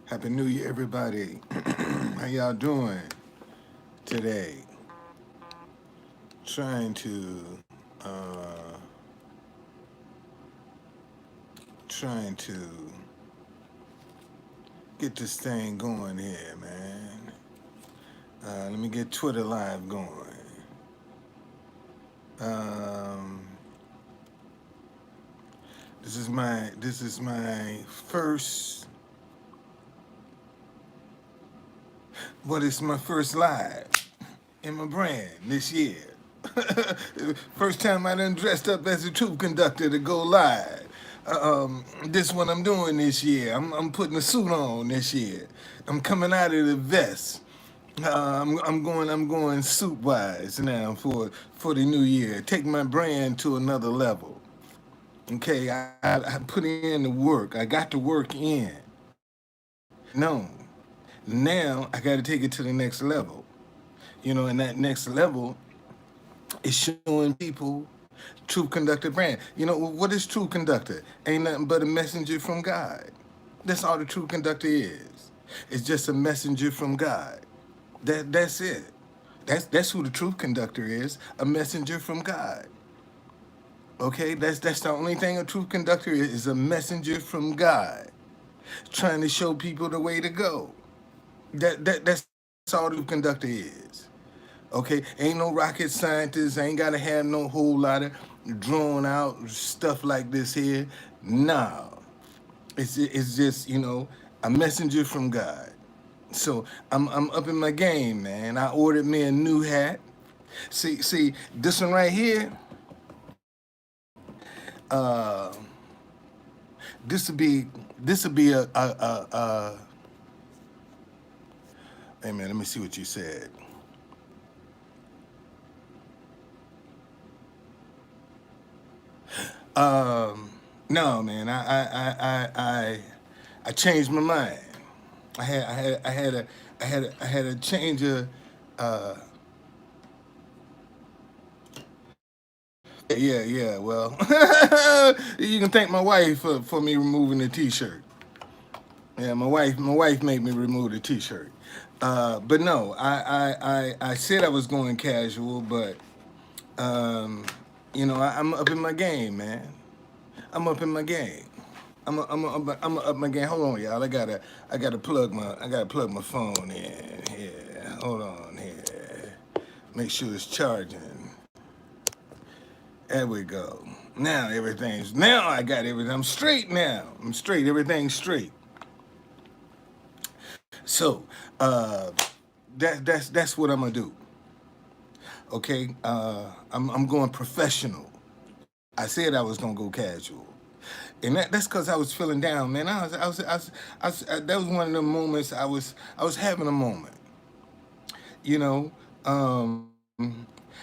Happy New Year, everybody. How y'all doing today? Trying to, uh, trying to get this thing going here, man. Let me get Twitter Live going. Um, this is my first. What is my first live in my brand this year? First time I done dressed up as a troop conductor to go live. This what I'm doing this year. I'm putting a suit on this year. I'm coming out of the vest. I'm going suit wise now for the new year. Take my brand to another level. Okay, I put in the work. I got the work in. No, now I got to take it to the next level. And that next level is showing people True Conductor brand. What is True Conductor? Ain't nothing but a messenger from God. That's all the True Conductor is. It's just a messenger from God. That's it. That's who the Truth Conductor is, a messenger from God. Okay, that's the only thing a Truth Conductor is a messenger from God, trying to show people the way to go. That's all the Truth Conductor is. Okay, ain't no rocket scientist. Ain't gotta have no whole lot of drawn out stuff like this here. No, it's just a messenger from God. So I'm up in my game, man. I ordered me a new hat. See this one right here. Uh, this will be a. Hey man, let me see what you said. No man, I changed my mind. I had a change of. Yeah. Well, you can thank my wife for me removing the T-shirt. Yeah, my wife made me remove the T-shirt. But no, I said I was going casual, but um, I'm up in my game, man. I'm up in my game. I'm up my game. Hold on, y'all. I gotta plug my phone in here. Hold on here. Make sure it's charging. There we go. Now I got everything. I'm straight now. I'm straight. Everything's straight. So that's what I'm gonna do. Okay. I'm going professional. I said I was gonna go casual. And that's because I was feeling down, man. That was one of the moments I was having a moment, you know. Um,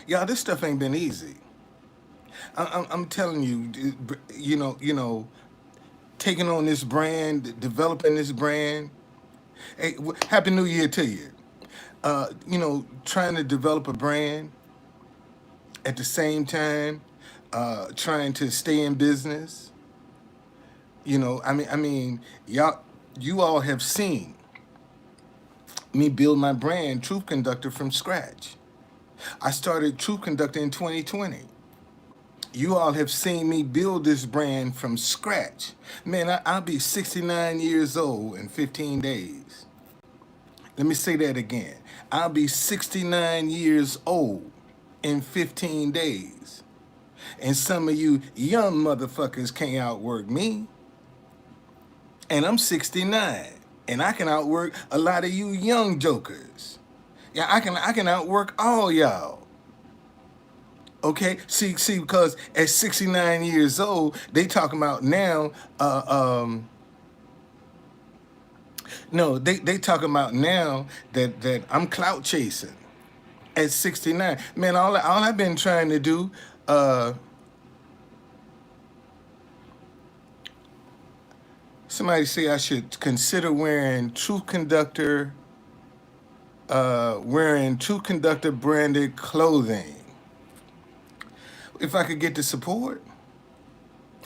y'all, this stuff ain't been easy. I'm telling you, taking on this brand, developing this brand. Hey, Happy New Year to you. Trying to develop a brand at the same time, trying to stay in business. Y'all, you all have seen me build my brand, Truth Conductor, from scratch. I started Truth Conductor in 2020. You all have seen me build this brand from scratch. Man, I'll be 69 years old in 15 days. Let me say that again. I'll be 69 years old in 15 days. And some of you young motherfuckers can't outwork me. And I'm 69. And I can outwork a lot of you young jokers. Yeah, I can outwork all y'all. Okay, see, because at 69 years old, they talking about now. No, they talking about now that I'm clout chasing at 69. Man, all I've been trying to do. Somebody say I should consider wearing True Conductor branded clothing. If I could get the support,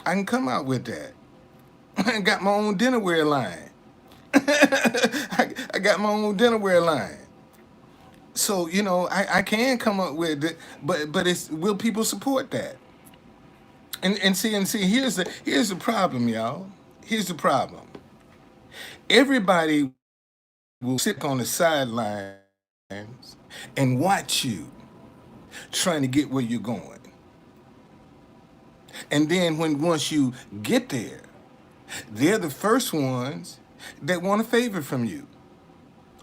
I can come out with that. I got my own dinnerware line. I got my own dinnerware line. So, I can come up with it, but it's, will people support that? And see, here's the problem, y'all. Here's the problem. Everybody will sit on the sidelines and watch you trying to get where you're going. And then when once you get there, they're the first ones that want a favor from you.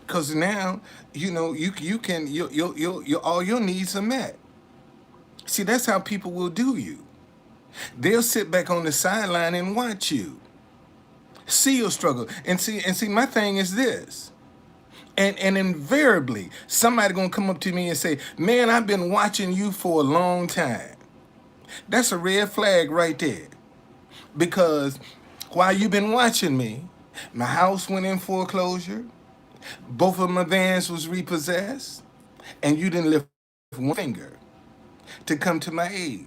Cause now, you can your all your needs are met. See, that's how people will do you. They'll sit back on the sideline and watch you. See your struggle. And see, my thing is this. And invariably, somebody gonna come up to me and say, "Man, I've been watching you for a long time." That's a red flag right there. Because while you've been watching me, my house went in foreclosure, both of my vans was repossessed, and you didn't lift one finger to come to my aid.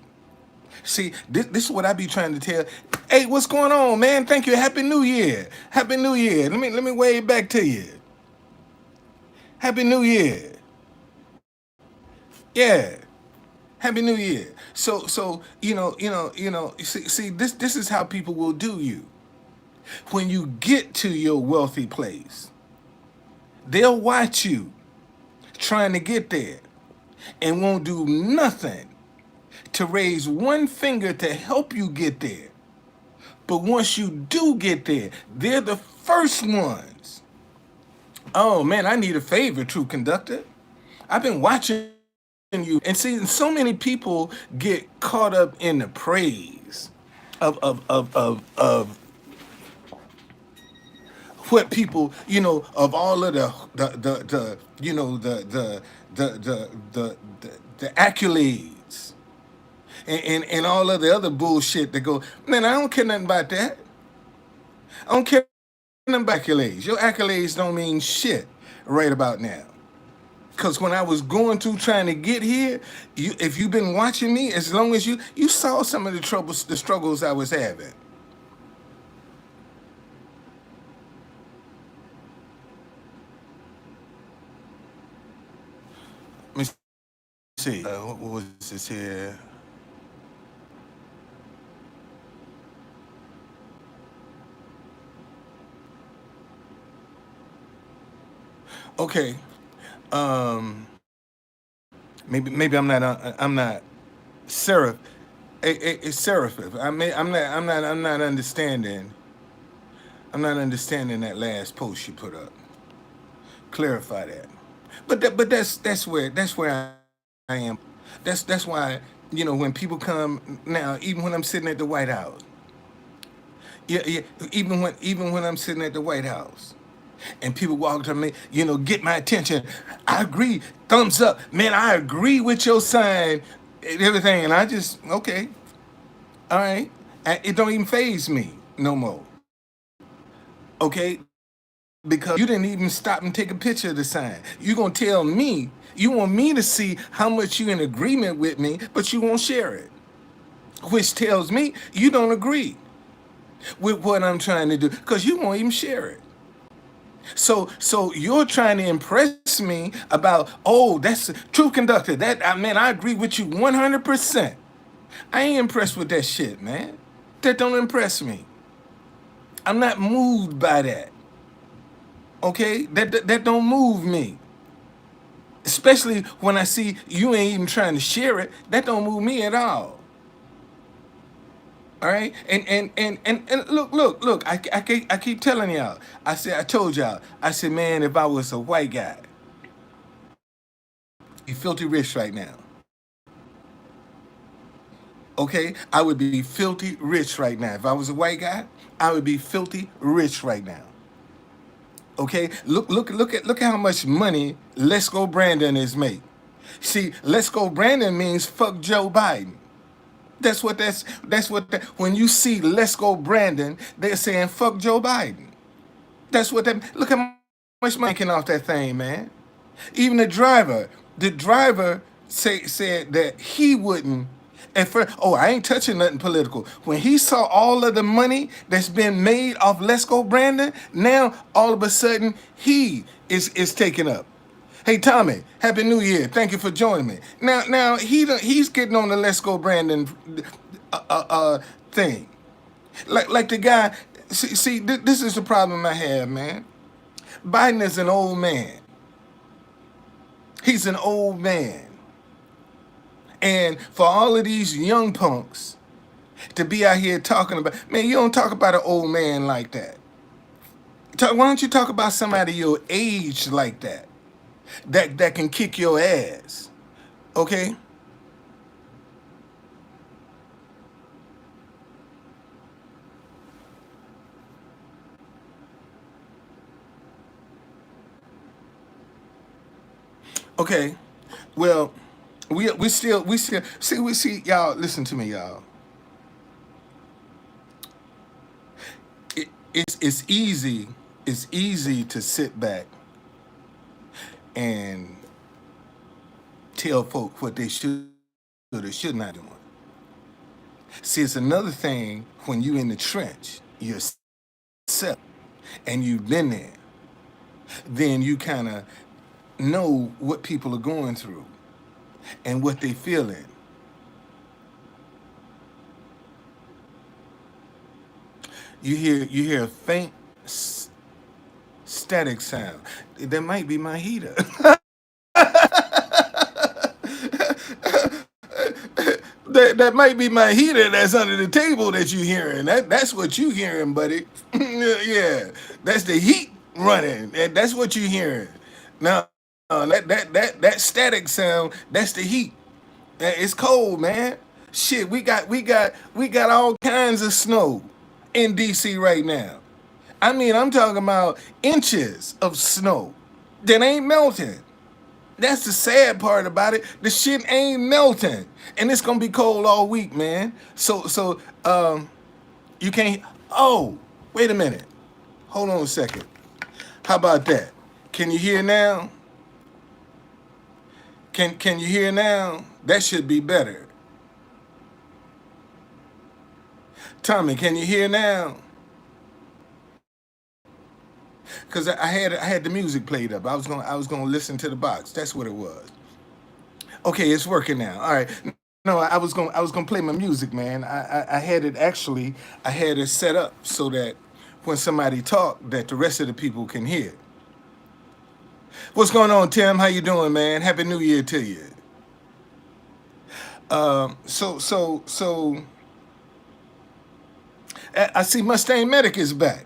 See, this is what I be trying to tell. Hey, what's going on, man? Thank you. Happy New Year. Happy New Year. Let me wave back to you. Happy New Year. Yeah. Happy New Year. So see, this is how people will do you. When you get to your wealthy place, they'll watch you trying to get there and won't do nothing to raise one finger to help you get there. But once you do get there, they're the first ones. Oh man, I need a favor, true conductor. I've been watching you. And see, so many people get caught up in the praise of what people, of all of the the accolades and all of the other bullshit that go, man, I don't care nothing about that. I don't care nothing about accolades. Your accolades don't mean shit right about now. Because when I was going through trying to get here, if you've been watching me, as long as you saw some of the troubles, the struggles I was having. Let me see. What was this here? Okay. Um, maybe I'm not seraph. It's seraph. I'm not understanding. I'm not understanding that last post you put up. Clarify that. But that's where I am. That's why when people come now, even when I'm sitting at the White House, yeah, even when I'm sitting at the White House, and people walk to me, get my attention. I agree, thumbs up, man. I agree with your sign and everything, and I just okay, all right. It don't even phase me no more. Okay, because you didn't even stop and take a picture of the sign. You gonna tell me you want me to see how much you in agreement with me, but you won't share it, which tells me you don't agree with what I'm trying to do because you won't even share it. So you're trying to impress me about, oh, that's true conductor. That man, I agree with you 100%. I ain't impressed with that shit, man. That don't impress me. I'm not moved by that. Okay, that don't move me. Especially when I see you ain't even trying to share it. That don't move me at all. All right, and look. I keep telling y'all. I told y'all. I said, man, if I was a white guy, be filthy rich right now. Okay, I would be filthy rich right now. If I was a white guy, I would be filthy rich right now. Okay, look at how much money Let's Go Brandon is made. See, Let's Go Brandon means fuck Joe Biden. That's what when you see Let's Go Brandon, they're saying fuck Joe Biden. That's what that. Look how much money making off that thing, man. Even the driver said that he wouldn't At first, oh, I ain't touching nothing political. When he saw all of the money that's been made off Let's Go Brandon, now all of a sudden he is taken up. Hey Tommy, Happy New Year! Thank you for joining me. Now he's getting on the Let's Go Brandon thing. Like the guy. This is the problem I have, man. Biden is an old man. He's an old man. And for all of these young punks to be out here talking about, man, you don't talk about an old man like that. Why don't you talk about somebody your age like that? That can kick your ass. Okay? Okay. Well, we still see y'all. Listen to me, y'all. It's easy. It's easy to sit back and tell folk what they should or should not do. See, it's another thing when you in the trench yourself and you've been there. Then you kind of know what people are going through and what they feeling. You hear a faint static sound. That might be my heater. That might be my heater that's under the table that you hearing. That's what you hearing, buddy. Yeah, that's the heat running. That's what you hearing. Now, that static sound, that's the heat. It's cold, man. Shit, we got all kinds of snow in DC right now. I mean, I'm talking about inches of snow that ain't melting. That's the sad part about it. The shit ain't melting, and it's gonna be cold all week, man. So you can't. Oh, wait a minute. Hold on a second. How about that? Can you hear now? Can you hear now? That should be better. Tommy, can you hear now? Cause I had the music played up. I was gonna listen to the box. That's what it was. Okay, it's working now. All right. No, I was gonna play my music, man. I had it actually. I had it set up so that when somebody talk, that the rest of the people can hear. What's going on, Tim? How you doing, man? Happy New Year to you. So I see Mustang Medic is back.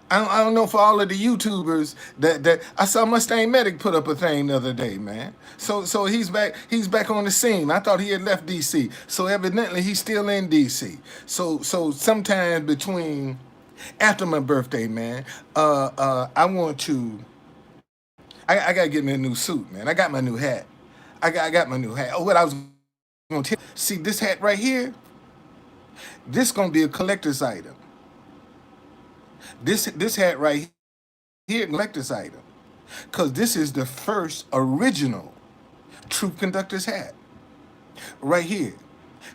I don't know for all of the YouTubers that I saw Mustang Medic put up a thing the other day, man. So he's back on the scene. I thought he had left DC. So evidently he's still in DC. So sometime between after my birthday, man, I want to I gotta get me a new suit, man. I got my new hat. I got my new hat. Oh, what I was gonna tell you. See this hat right here? This gonna be a collector's item. This hat right here, collector's item. Cause this is the first original Troop Conductor's hat. Right here.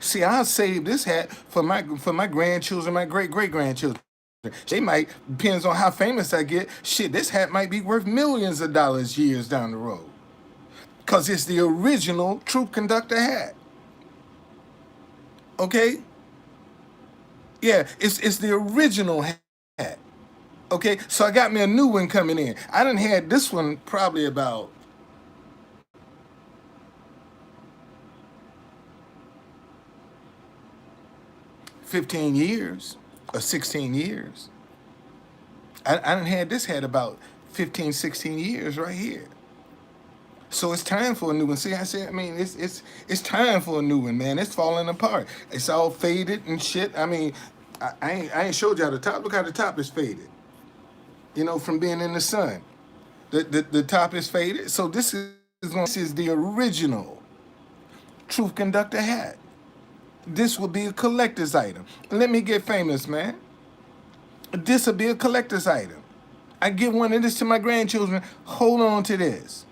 See, I'll save this hat for my grandchildren, my great grandchildren. They might, depends on how famous I get. Shit, this hat might be worth millions of dollars years down the road. Cause it's the original Troop Conductor hat. Okay? Yeah, it's the original hat. Okay, so I got me a new one coming in. I done had this one probably about 15 years or 16 years. I done had this hat about 15, 16 years right here. So it's time for a new one. See, I said, I mean, it's time for a new one, man. It's falling apart. It's all faded and shit. I mean, I ain't showed y'all the top. Look how the top is faded. From being in the sun. The top is faded. So this is the original Truth Conductor hat. This will be a collector's item. Let me get famous, man. This will be a collector's item. I give one of this to my grandchildren. Hold on to this.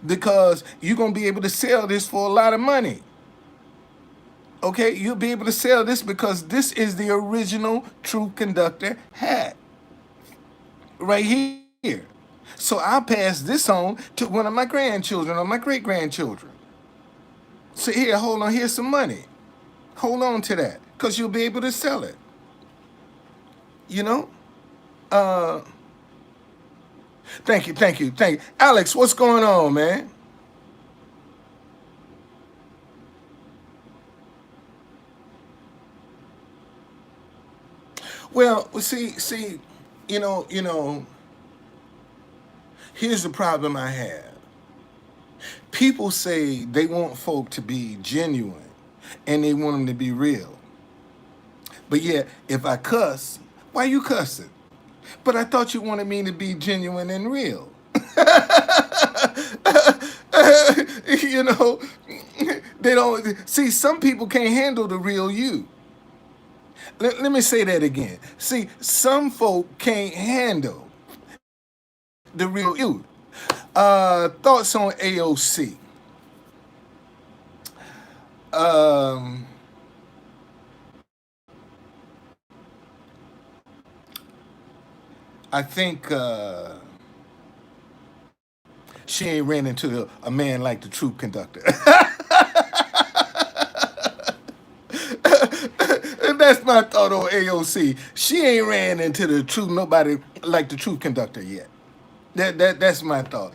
Because you're going to be able to sell this for a lot of money. Okay, you'll be able to sell this because this is the original True Conductor hat right here. So I'll pass this on to one of my grandchildren or my great grandchildren. So here, hold on, here's some money. Hold on to that because you'll be able to sell it. You know? Uh, thank you. Alex, what's going on, man? Well, see, you know, here's the problem I have. People say they want folk to be genuine and they want them to be real. But yet, if I cuss, why you cussing? But I thought you wanted me to be genuine and real. you know, they don't see some people can't handle the real you. Let me say that again. See, some folk can't handle the real you. Thoughts on AOC? Um, I think she ain't ran into a man like the Troop Conductor. And that's my thought on AOC. She ain't ran into the truth nobody like the Truth Conductor yet. That's my thought.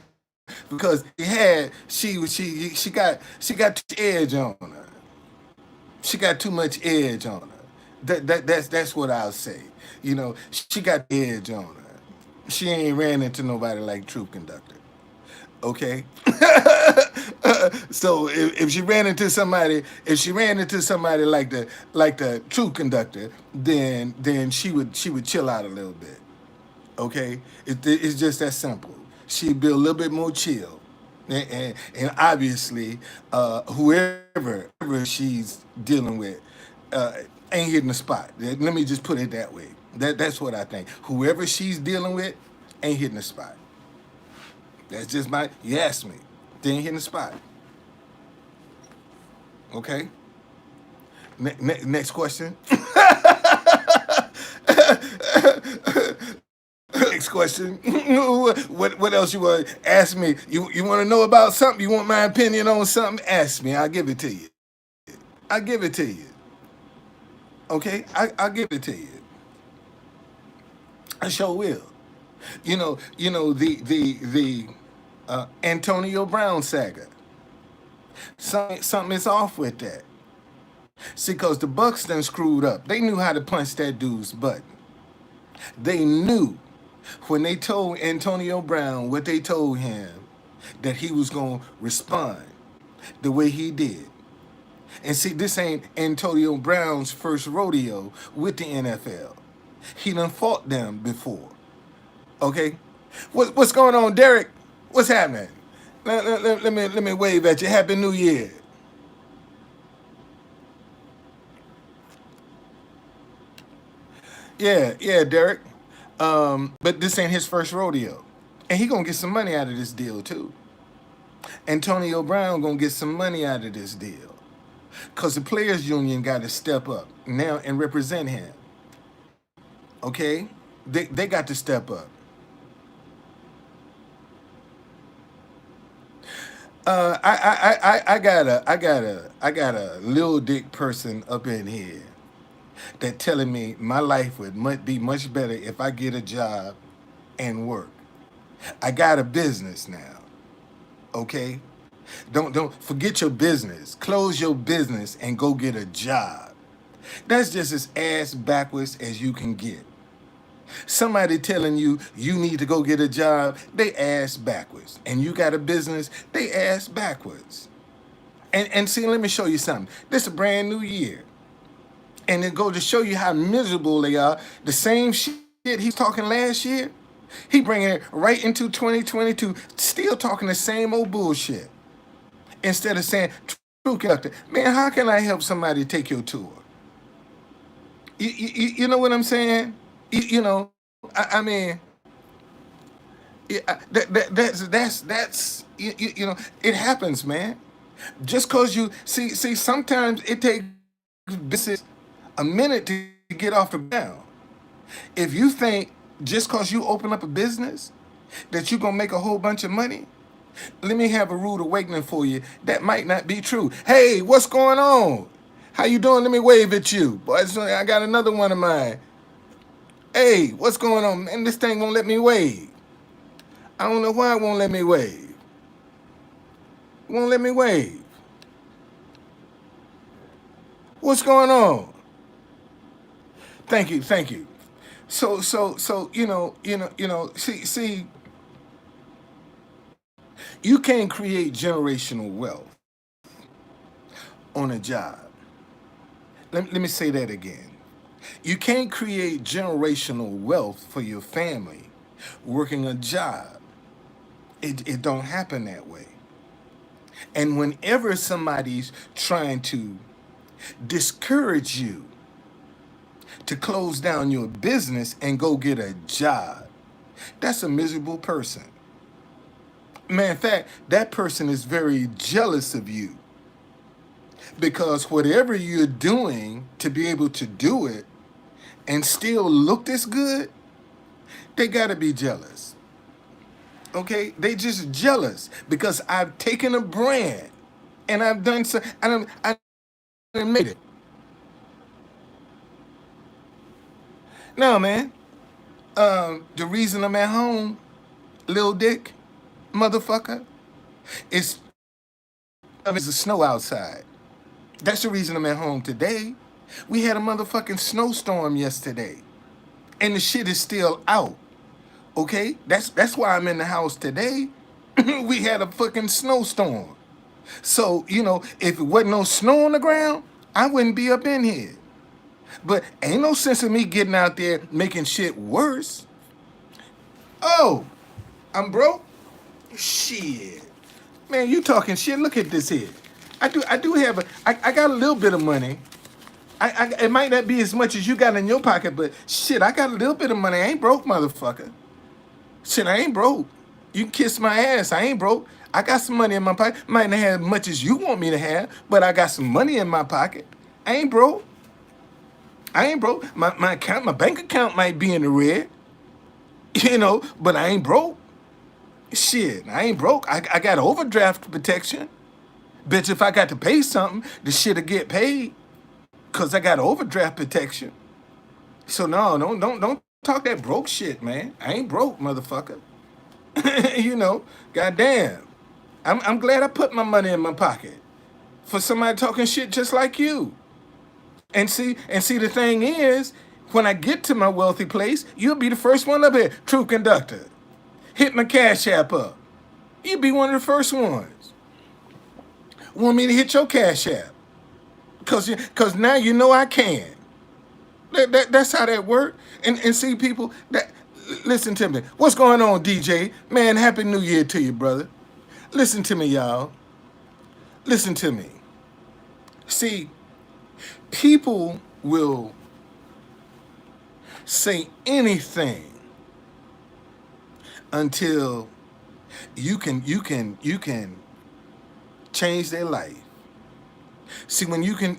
Because she got too much edge on her. She got too much edge on her. That's what I'll say. She got edge on her. She ain't ran into nobody like Truth Conductor. Okay. So if she ran into somebody, if she ran into somebody like the Truth Conductor, then she would chill out a little bit. Okay, it's just that simple. She'd be a little bit more chill, and obviously, whoever she's dealing with uh, ain't hitting the spot. Let me just put it that way. That's what I think. Whoever she's dealing with ain't hitting the spot. That's just my. You asked me. They ain't hitting the spot. Okay. Next question. Next question. What else you want to ask me? You want to know about something? You want my opinion on something? Ask me. I'll give it to you. I'll give it to you. Okay? I'll give it to you. I sure will. The Antonio Brown saga. Something is off with that. See, because the Bucks done screwed up. They knew how to punch that dude's button. They knew when they told Antonio Brown what they told him that he was going to respond the way he did. And see, this ain't Antonio Brown's first rodeo with the NFL. He done fought them before. Okay? What's going on, Derek? What's happening? Let me wave at you. Happy New Year. Yeah, Derek. But this ain't his first rodeo. And he gonna get some money out of this deal too. Antonio Brown gonna get some money out of this deal. Cause the players union gotta step up now and represent him. Okay? They got to step up. I got a little dick person up in here that telling me my life would be much better if I get a job and work. I got a business now. Okay? Don't forget your business. Close your business and go get a job. That's just as ass backwards as you can get. Somebody telling you you need to go get a job, they ass backwards. And you got a business, they ass backwards. And see, let me show you something. This is a brand new year. And it go to show you how miserable they are. The same shit he's talking last year, he bringing it right into 2022, still talking the same old bullshit. Instead of saying, True Conductor, man, how can I help somebody take your tour? You know what I'm saying? I mean, yeah, that's it happens, man. Just cause you see, sometimes it takes business a minute to get off the ground. If you think just because you open up a business that you're gonna make a whole bunch of money, let me have a rude awakening for you. That might not be true. Hey, what's going on? How you doing? Let me wave at you. Boy, I got another one of mine. Hey, what's going on? Man, this thing won't let me wave. I don't know why it won't let me wave. It won't let me wave. What's going on? Thank you, thank you. So, see, you can create generational wealth on a job. Let me say that again. You can't create generational wealth for your family working a job. It don't happen that way. And whenever somebody's trying to discourage you to close down your business and go get a job, that's a miserable person. Man, in fact, that person is very jealous of you because whatever you're doing to be able to do it and still look this good, they gotta be jealous. Okay? They just jealous because I've taken a brand and I've done so, and I made it. No, man. The reason I'm at home, Lil Dick, motherfucker, is it's the snow outside. That's the reason I'm at home today. We had a motherfucking snowstorm yesterday, and the shit is still out. Okay, that's why I'm in the house today. We had a fucking snowstorm. So if it wasn't no snow on the ground, I wouldn't be up in here. But ain't no sense in me getting out there making shit worse. Oh, I'm broke? Shit. Man, you talking shit. Look at this here. I do have I got a little bit of money. It might not be as much as you got in your pocket, but shit, I got a little bit of money. I ain't broke, motherfucker. Shit, I ain't broke. You can kiss my ass. I ain't broke. I got some money in my pocket. Might not have as much as you want me to have, but I got some money in my pocket. I ain't broke. I ain't broke. My bank account might be in the red, but I ain't broke. Shit, I ain't broke. I got overdraft protection. Bitch, if I got to pay something, the shit'll get paid. Cause I got overdraft protection. So no, don't talk that broke shit, man. I ain't broke, motherfucker. Goddamn. I'm glad I put my money in my pocket for somebody talking shit just like you. And see, the thing is, when I get to my wealthy place, you'll be the first one up here. True conductor. Hit my cash app up. You'll be one of the first ones. Want me to hit your cash app? Cause now you know I can. That's how that works. And see, people, listen to me. What's going on, DJ? Man, happy New Year to you, brother. Listen to me, y'all. Listen to me. See, people will say anything until you can change their life. See, when you can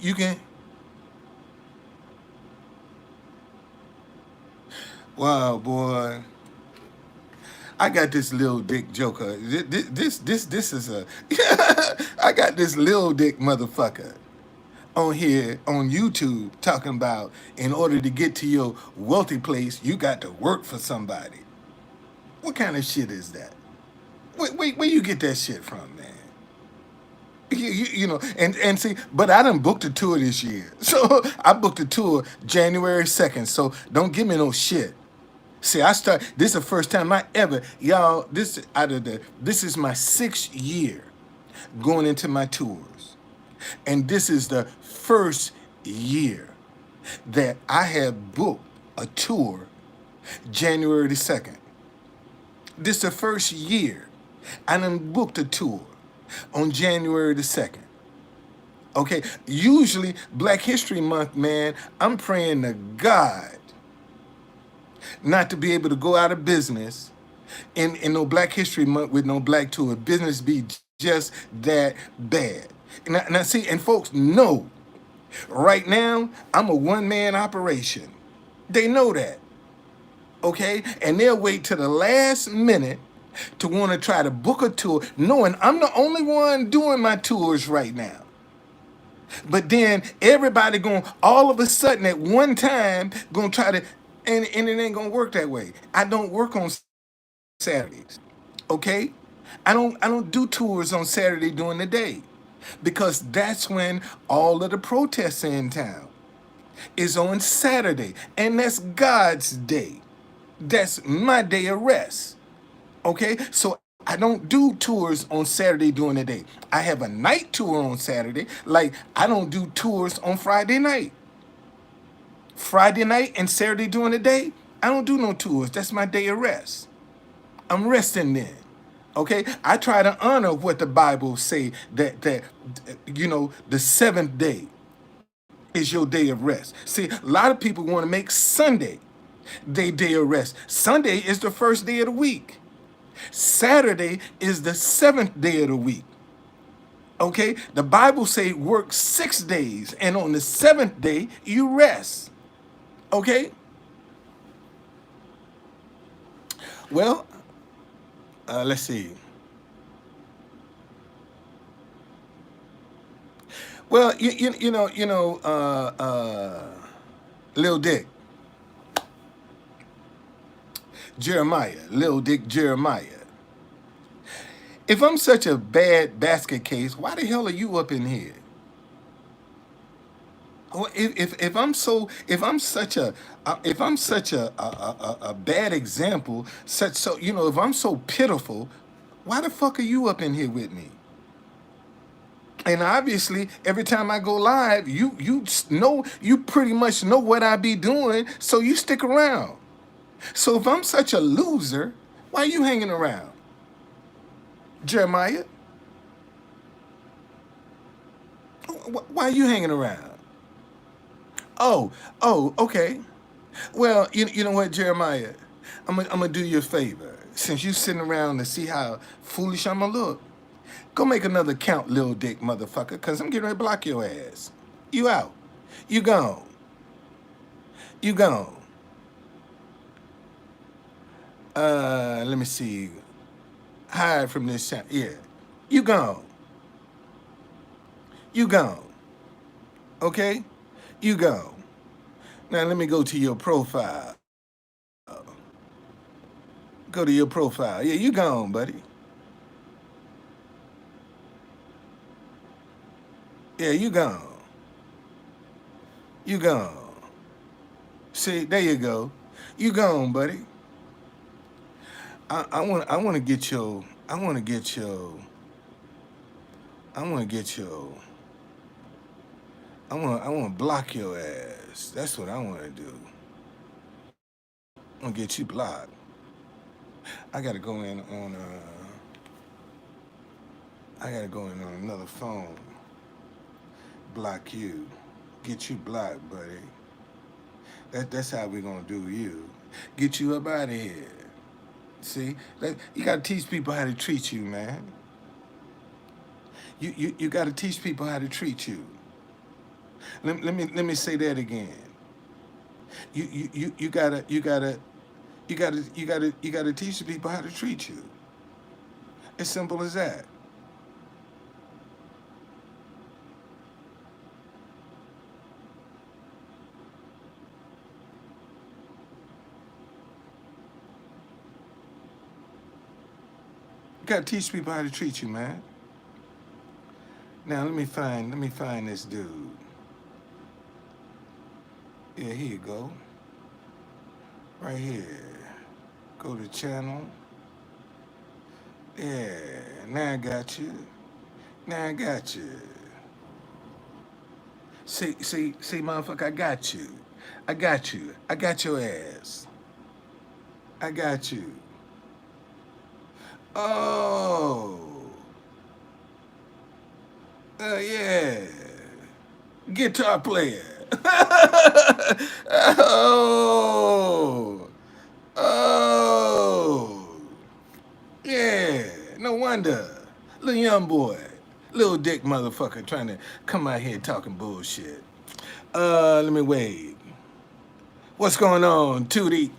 wow, boy. I got this little dick joker. This is a I got this little dick motherfucker on here on YouTube talking about in order to get to your wealthy place, you got to work for somebody. What kind of shit is that? Where you get that shit from, man? And see, but I done booked a tour this year. So I booked a tour January 2nd. So don't give me no shit. See, this is the first time I ever, y'all, this is my 6th year going into my tours. And this is the first year that I have booked a tour January the 2nd. This is the first year I done booked a tour on January the 2nd. Okay, usually Black History Month, man, I'm praying to God not to be able to go out of business in no Black History Month with no black tour. Business be just that bad. Now see, and folks know Right now, I'm a one-man operation. They know that, okay? And they'll wait to the last minute to want to try to book a tour, knowing I'm the only one doing my tours right now. But then everybody going all of a sudden at one time gonna try to, and it ain't gonna work that way. I don't work on Saturdays, okay? I don't do tours on Saturday during the day because that's when all of the protests are in town. Is on Saturday, and that's God's day. That's my day of rest. Okay, so I don't do tours on Saturday during the day. I have a night tour on Saturday. Like I don't do tours on Friday night. Friday night and Saturday during the day, I don't do no tours. That's my day of rest. I'm resting then. Okay, I try to honor what the Bible say that the seventh day is your day of rest. See, a lot of people want to make Sunday their day of rest. Sunday is the first day of the week. Saturday is the seventh day of the week. Okay, the Bible say work 6 days, and on the seventh day you rest. Okay, well, let's see. Well, Lil Dick, Jeremiah, Lil Dick Jeremiah. If I'm such a bad basket case, why the hell are you up in here? If I'm so if I'm such a bad example, if I'm so pitiful, why the fuck are you up in here with me? And obviously, every time I go live, you pretty much know what I be doing, so you stick around. So if I'm such a loser, why are you hanging around, Jeremiah? Why are you hanging around? Oh, okay. Well, you know what, Jeremiah? I'm gonna do you a favor. Since you sitting around to see how foolish I'ma look, go make another count, little dick motherfucker, cause I'm getting ready to block your ass. You out. You gone. You gone. Let me see. Hide from this channel. Yeah. You gone. You gone. Okay? You gone. Now let me go to your profile. Go to your profile. Yeah, you gone, buddy. Yeah, you gone. You gone. See, there you go. You gone, buddy. I want to get your I want to get your I want to get your I want to block your ass. That's what I want to do. I want to get you blocked. I got to go in on I got to go in on another phone. Block you. Get you blocked, buddy. That's how we gonna do you. Get you up out of here. See, you gotta teach people how to treat you, man. You gotta teach people how to treat you. Let me say that again. You gotta teach the people how to treat you. As simple as that. You gotta teach people how to treat you, man. Now let me find this dude. Yeah, here you go. Right here. Go to channel. Yeah, now I got you. Now I got you. See, motherfucker, I got you. I got you. I got your ass. I got you. Oh, yeah. Guitar player. Oh, oh, yeah. No wonder. Little young boy, little dick motherfucker trying to come out here talking bullshit. Let me wait. What's going on, Tootie?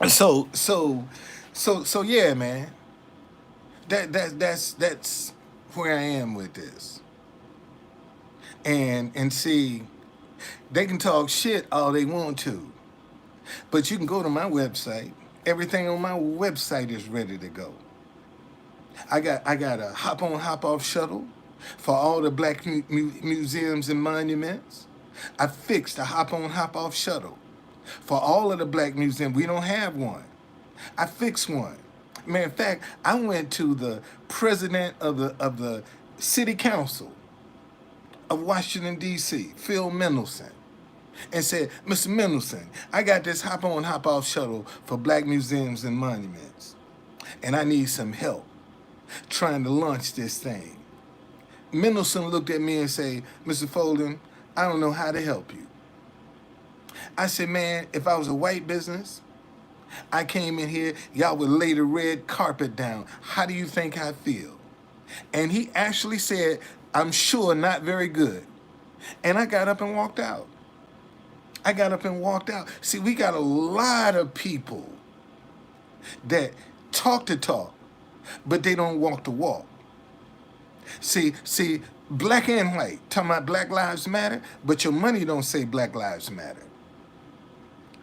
So, so, so, yeah, man. That's where I am with this. And see, they can talk shit all they want to, but you can go to my website. Everything on my website is ready to go. I got a hop on hop off shuttle for all the black museums and monuments. I fixed a hop on hop off shuttle for all of the black museums. We don't have one. I fixed one. Matter of fact, I went to the president of the city council of Washington D.C., Phil Mendelson, and said, "Mr. Mendelson, I got this hop on hop off shuttle for black museums and monuments, and I need some help trying to launch this thing." Mendelson looked at me and said, "Mr. Folden, I don't know how to help you." I said, "Man, if I was a white business, I came in here, y'all would lay the red carpet down. How do you think I feel?" And he actually said, "I'm sure not very good." And I got up and walked out. I got up and walked out. See, we got a lot of people that talk the talk, but they don't walk the walk. See, black and white, talking about Black Lives Matter, but your money don't say Black Lives Matter.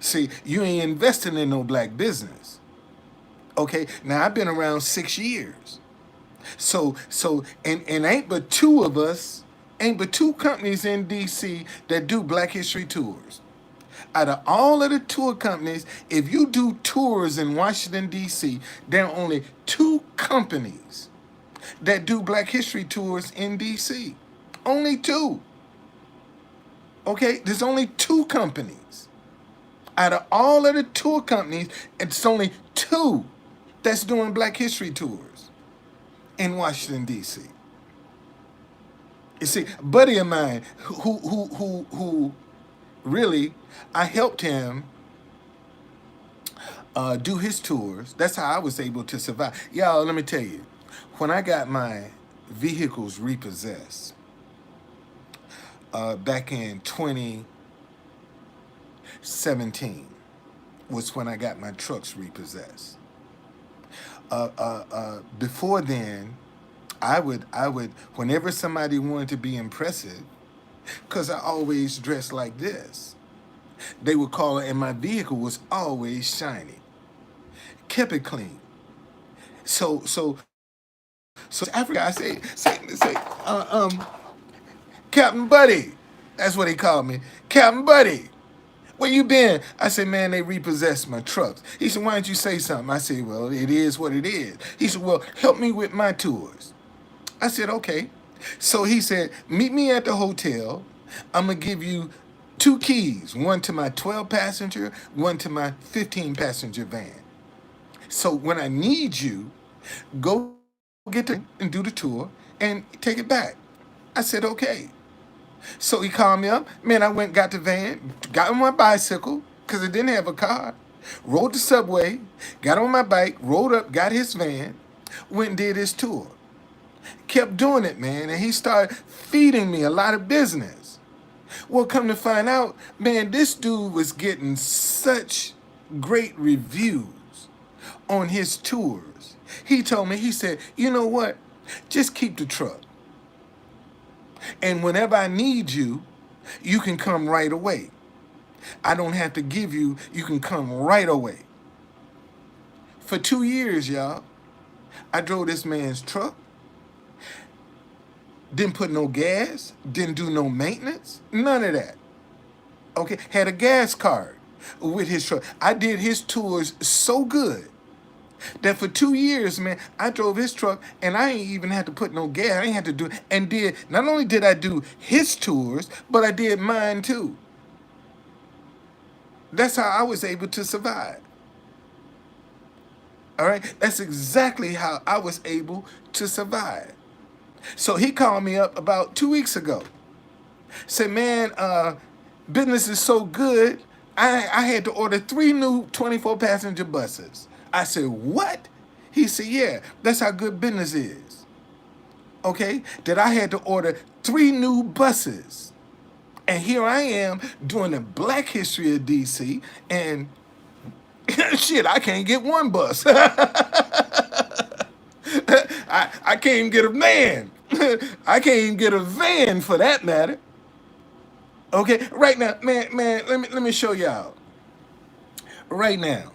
See, you ain't investing in no black business. Okay, now I've been around 6 years. So, and ain't but two of us, ain't but two companies in DC that do Black History tours. Out of all of the tour companies, if you do tours in Washington, D.C., there are only two companies that do Black History tours in D.C. Only two. Okay, there's only two companies. Out of all of the tour companies, it's only two that's doing Black History tours in Washington, D.C. You see, a buddy of mine who really, I helped him do his tours. That's how I was able to survive. Y'all, let me tell you, when I got my vehicles repossessed back in 2017 was when I got my trucks repossessed. Before then, I would, whenever somebody wanted to be impressive, because I always dressed like this, they would call it, and my vehicle was always shiny. Kept it clean. So Africa, I say, Captain Buddy. That's what he called me. Captain Buddy, where you been? I said, "Man, they repossessed my trucks." He said, "Why don't you say something?" I said, "Well, it is what it is." He said, "Well, help me with my tours." I said, "Okay." So he said, "Meet me at the hotel. I'm going to give you 2 keys, one to my 12 passenger, one to my 15 passenger van. So when I need you, go get the and do the tour and take it back." I said, "Okay." So he called me up. Man, I went, got the van, got on my bicycle, because I didn't have a car, rode the subway, got on my bike, rode up, got his van, went and did his tour. Kept doing it, man, and he started feeding me a lot of business. Well, come to find out, man, this dude was getting such great reviews on his tours. He told me, he said, "You know what? Just keep the truck. And whenever I need you, you can come right away. I don't have to give you, you can come right away." For 2 years, y'all, I drove this man's truck, didn't put no gas, didn't do no maintenance, none of that. Okay, had a gas card with his truck. I did his tours so good that for 2 years, man, I drove his truck and I ain't even had to put no gas. I ain't had to do, and did, not only did I do his tours, but I did mine too. That's how I was able to survive. All right, that's exactly how I was able to survive. So he called me up about 2 weeks ago. Said, "Man, business is so good, I had to order 3 new 24 passenger buses." I said, "What?" He said, "Yeah, that's how good business is." Okay, that I had to order 3 new buses And here I am doing the Black History of DC, and shit, I can't get one bus. I can't even get a van. I can't even get a van for that matter. Okay, right now, man, let me show y'all. Right now,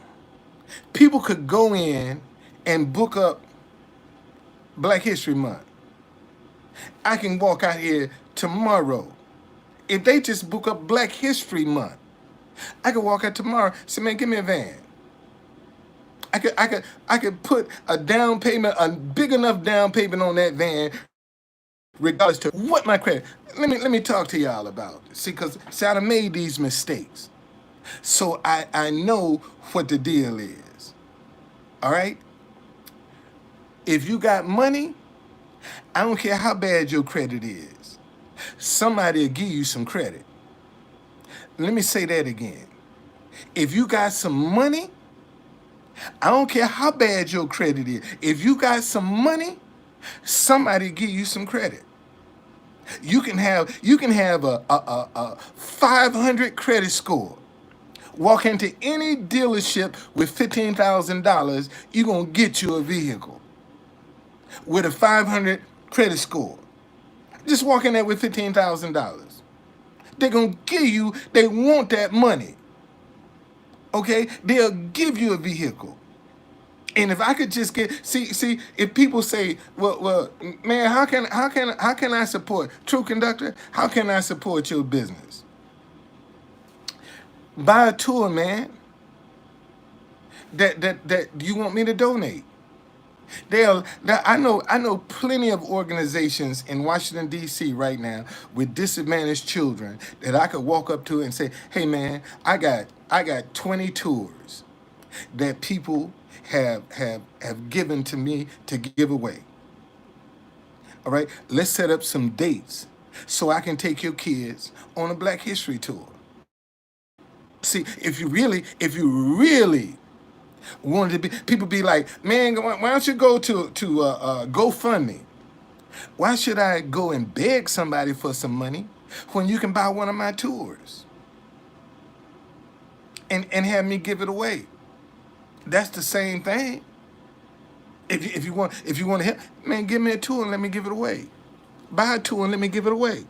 people could go in and book up Black History Month. I can walk out here tomorrow. If they just book up Black History Month, I could walk out tomorrow. Say, man, give me a van. I could put a down payment, a big enough down payment on that van, regardless to what my credit. Let me talk to y'all about it. See, because I done made these mistakes. So I know what the deal is. All right? If you got money, I don't care how bad your credit is. Somebody will give you some credit. Let me say that again. If you got some money, I don't care how bad your credit is. If you got some money, somebody give you some credit. You can have a 500 credit score. Walk into any dealership with $15,000, you're gonna get you a vehicle with a 500 credit score. Just walk in there with $15,000. They're gonna give you. They want that money. Okay, they'll give you a vehicle. And if I could just get see, if people say, well, man, how can I support True Conductor? How can I support your business? Buy a tour, man. That you want me to donate. I know plenty of organizations in Washington D.C. right now with disadvantaged children that I could walk up to and say, "Hey, man, I got 20 tours that people have given to me to give away. All right, let's set up some dates so I can take your kids on a Black History tour." See, if you really wanted to be, people be like, man, why don't you go to GoFundMe? Why should I go and beg somebody for some money when you can buy one of my tours and have me give it away? That's the same thing. If you want to help, man, give me a tour and let me give it away. Buy a tour and let me give it away.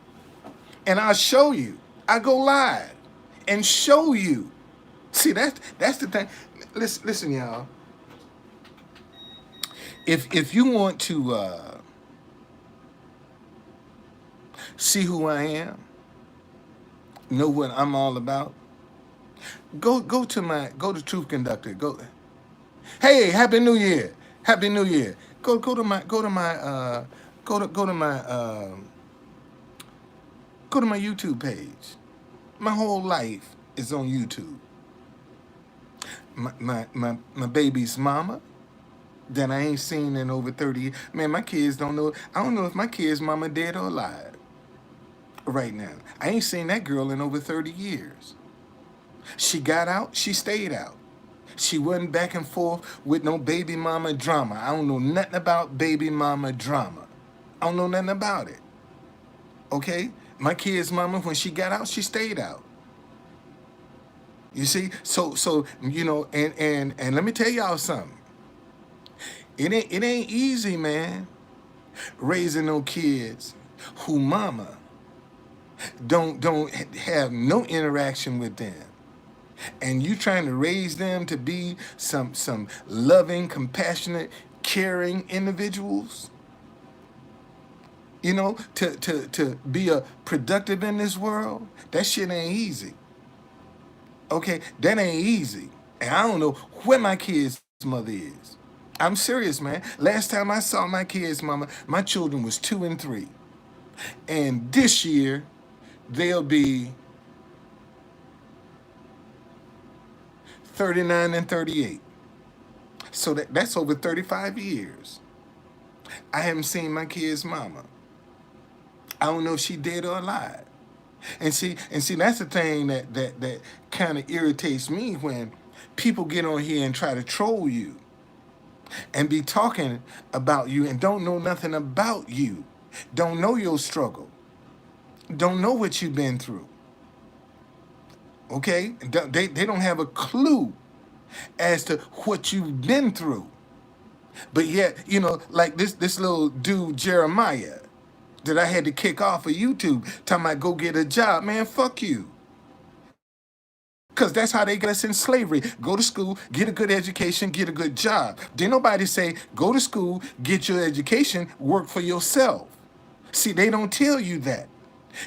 And I'll show you. I go live and show you. See, that's the thing. Listen, y'all. If you want to see who I am, know what I'm all about, go to Truth Conductor. Go. Hey, Happy New Year. Happy New Year. Go to my YouTube page. My whole life is on YouTube. My baby's mama that I ain't seen in over 30 years. Man, my kids don't know. I don't know if my kid's mama dead or alive right now. I ain't seen that girl in over 30 years. She got out, she stayed out. She wasn't back and forth with no baby mama drama. I don't know nothing about baby mama drama. I don't know nothing about it. Okay? My kid's mama, when she got out, she stayed out. You see? So and let me tell y'all something. It ain't easy, man, raising no kids who mama don't have no interaction with them. And you trying to raise them to be some loving, compassionate, caring individuals, to be a productive in this world, that shit ain't easy. Okay, that ain't easy. And I don't know where my kid's mother is. I'm serious, man. Last time I saw my kid's mama, my children was 2 and 3. And this year, they'll be 39 and 38. So that's over 35 years. I haven't seen my kid's mama. I don't know if she dead or alive. And see, that's the thing that kind of irritates me when people get on here and try to troll you and be talking about you and don't know nothing about you, don't know your struggle, don't know what you've been through. Okay? They don't have a clue as to what you've been through. But yet, like this little dude, Jeremiah, that I had to kick off of YouTube, talking about go get a job. Man, fuck you. Because that's how they got us in slavery. Go to school, get a good education, get a good job. Didn't nobody say, go to school, get your education, work for yourself. See, they don't tell you that.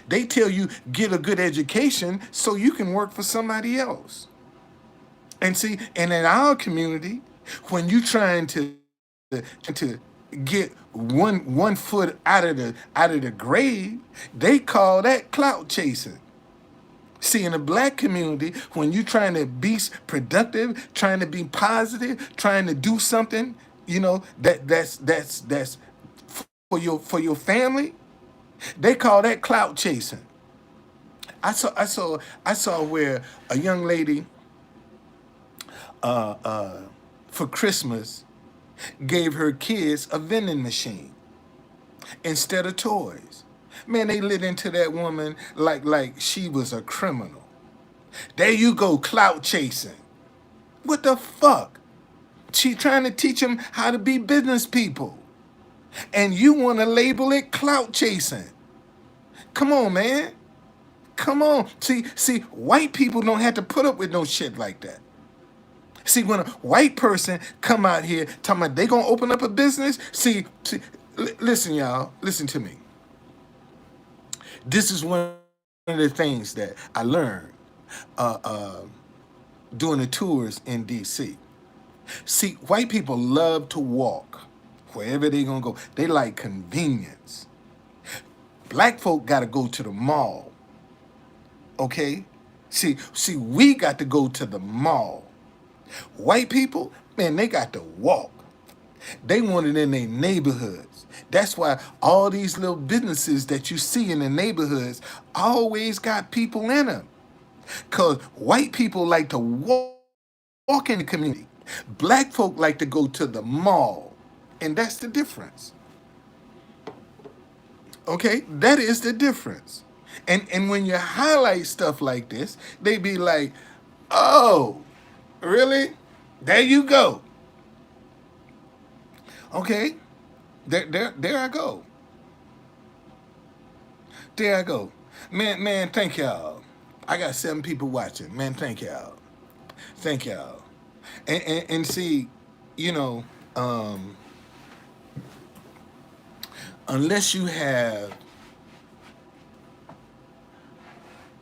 They tell you, get a good education so you can work for somebody else. And see, and in our community, when you trying to get one foot out of the grave, they call that clout chasing. See, in the black community, when you trying to be productive, trying to be positive, trying to do something, that's for your family, they call that clout chasing. I saw where a young lady for Christmas gave her kids a vending machine instead of toys. Man, they lit into that woman like she was a criminal. There you go, clout chasing. What the fuck? She trying to teach them how to be business people. And you want to label it clout chasing. Come on, man. Come on. See, white people don't have to put up with no shit like that. See, when a white person come out here talking about they gonna open up a business, listen, y'all, listen to me. This is one of the things that I learned doing the tours in D.C. See, white people love to walk wherever they gonna go. They like convenience. Black folk gotta go to the mall. Okay? See, we got to go to the mall. White people, man, they got to walk. They want it in their neighborhoods. That's why all these little businesses that you see in the neighborhoods always got people in them. Because white people like to walk in the community. Black folk like to go to the mall. And that's the difference. Okay? That is the difference. And when you highlight stuff like this, they be like, oh, really? There you go. Okay? There I go. There I go. Man, thank y'all. I got 7 people watching. Man, thank y'all. Thank y'all. And see, you know, unless you have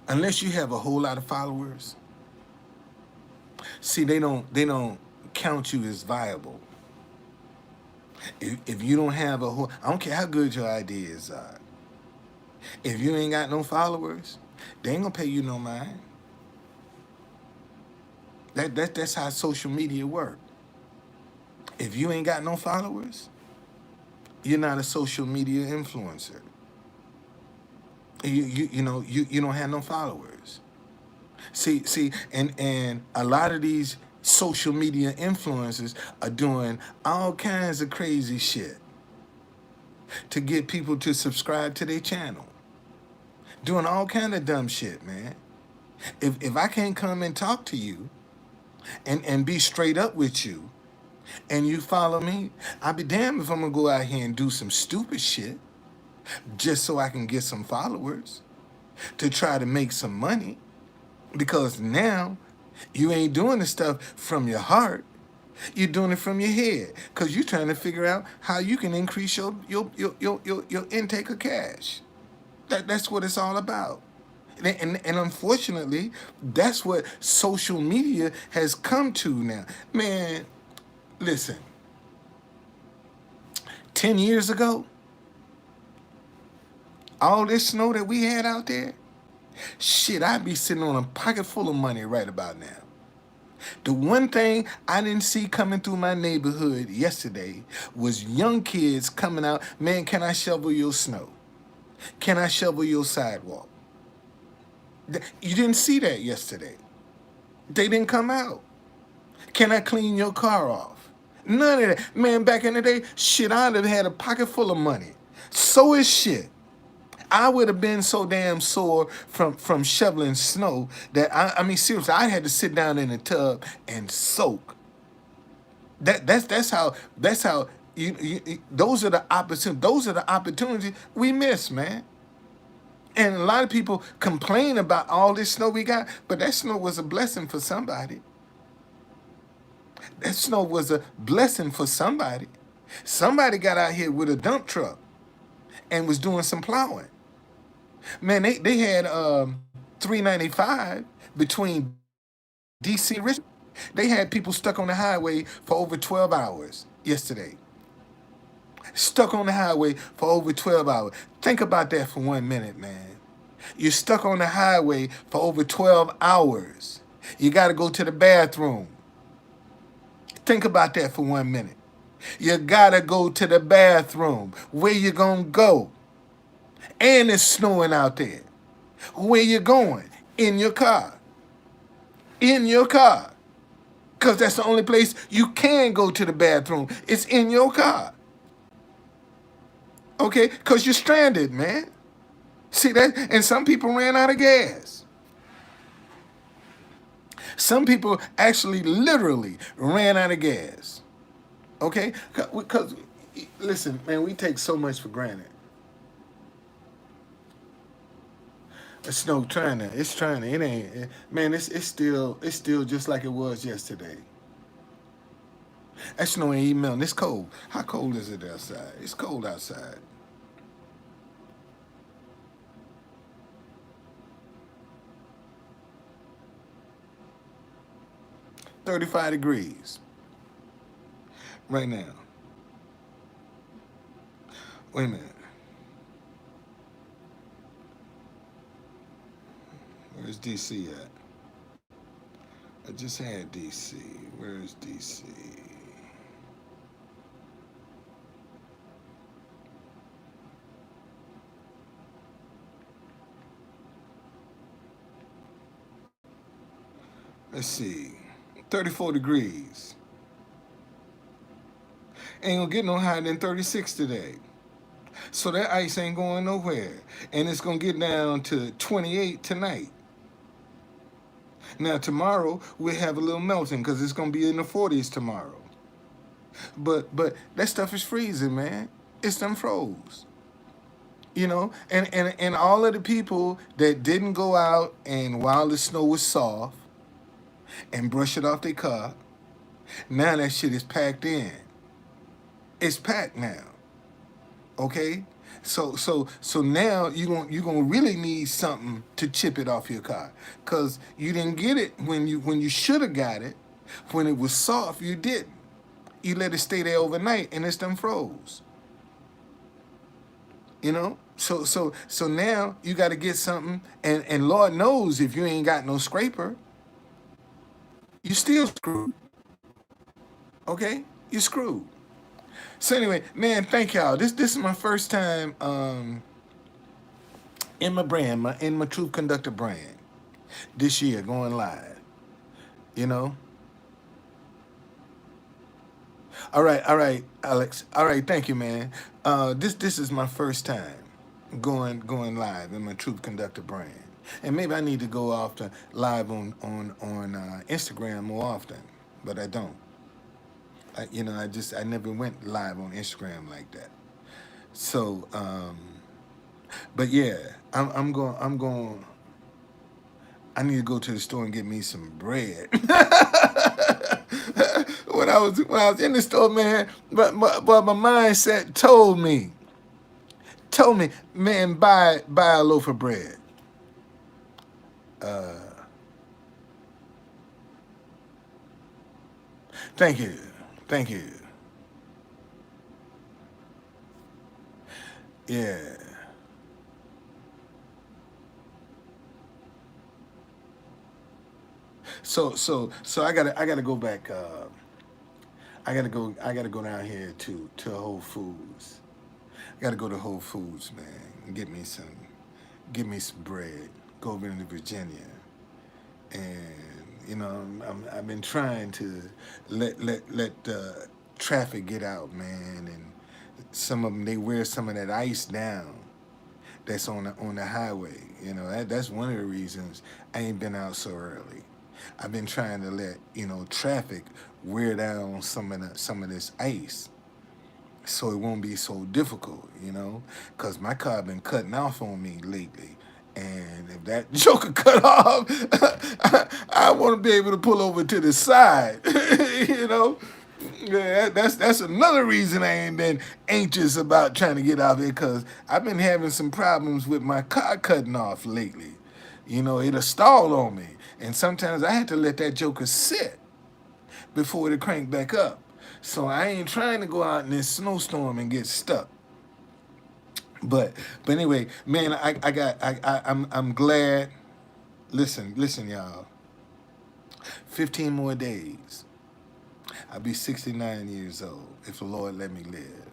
a whole lot of followers, see, they don't count you as viable. If you don't have I don't care how good your ideas are. If you ain't got no followers, they ain't gonna pay you no mind. That's how social media work. If you ain't got no followers, you're not a social media influencer. You don't have no followers. See, and a lot of these social media influencers are doing all kinds of crazy shit to get people to subscribe to their channel. Doing all kind of dumb shit, man. If I can't come and talk to you and be straight up with you and you follow me, I'll be damned if I'm gonna go out here and do some stupid shit just so I can get some followers to try to make some money. Because now you ain't doing the stuff from your heart. You're doing it from your head. Because you're trying to figure out how you can increase your intake of cash. That's what it's all about. And unfortunately, that's what social media has come to now. Man, listen. 10 years ago, all this snow that we had out there, shit, I'd be sitting on a pocket full of money right about now. The one thing I didn't see coming through my neighborhood yesterday was young kids coming out, man, can I shovel your snow? Can I shovel your sidewalk? You didn't see that yesterday. They didn't come out. Can I clean your car off? None of that. Man, back in the day, shit, I'd have had a pocket full of money. So is shit. I would have been so damn sore from shoveling snow that I mean seriously, I had to sit down in the tub and soak. That's how those are the opportunities we miss, man. And a lot of people complain about all this snow we got, but that snow was a blessing for somebody. That snow was a blessing for somebody. Somebody got out here with a dump truck and was doing some plowing. Man, they had 395 between DC and Richmond. They had people stuck on the highway for over 12 hours yesterday. Stuck on the highway for over 12 hours. Think about that for 1 minute, man. You're stuck on the highway for over 12 hours. You got to go to the bathroom. Think about that for 1 minute. You got to go to the bathroom. Where you going to go? And it's snowing out there. Where you going? In your car. In your car. Because that's the only place you can go to the bathroom. It's in your car. Okay? Because you're stranded, man. See that? And some people ran out of gas. Some people actually literally ran out of gas. Okay? Because, listen, man, we take so much for granted. Snow it ain't, man, it's still just like it was yesterday. That snow ain't even melting. It's cold. How cold is it outside? It's cold outside. $35 right now. Wait a minute. Where's DC at? I just had DC. Where's DC? Let's see. 34 degrees. Ain't gonna get no higher than 36 today. So that ice ain't going nowhere. And it's gonna get down to 28 tonight. Now tomorrow we'll have a little melting because it's gonna be in the 40s tomorrow. But that stuff is freezing, man. It's them froze. You know, and all of the people that didn't go out and while the snow was soft and brush it off their car, now that shit is packed in. It's packed now. Okay? So now you're gonna really need something to chip it off your car. Cause you didn't get it when you should have got it. When it was soft, you didn't. You let it stay there overnight and it's done froze. You know? So now you gotta get something, and Lord knows if you ain't got no scraper, you still screwed. Okay? You're screwed. So anyway, man, thank y'all. This is my first time in my brand, in my Truth Conductor brand this year going live. You know? All right, Alex. All right, thank you, man. This is my first time going live in my Truth Conductor brand. And maybe I need to go off to live on Instagram more often, but I don't. I never went live on Instagram like that. So, but yeah, I need to go to the store and get me some bread. When I was in the store, man, but my mindset told me, man, buy a loaf of bread. Uh, thank you, thank you. Yeah. So I gotta go back. I gotta go down here to Whole Foods. I gotta go to Whole Foods, man, and get me some bread. Go over into Virginia, and I've been trying to let traffic get out, man, and some of them they wear some of that ice down, that's on the highway. You know, that's one of the reasons I ain't been out so early. I've been trying to let traffic wear down some of this ice, so it won't be so difficult. Cause my car been cutting off on me lately. And if that joker cut off, I want to be able to pull over to the side. you know, yeah, that's another reason I ain't been anxious about trying to get out there because I've been having some problems with my car cutting off lately. It'll stall on me, and sometimes I had to let that joker sit before it crank back up. So I ain't trying to go out in this snowstorm and get stuck. But anyway, man, I'm glad. Listen, y'all. 15 more days. I'll be 69 years old if the Lord let me live.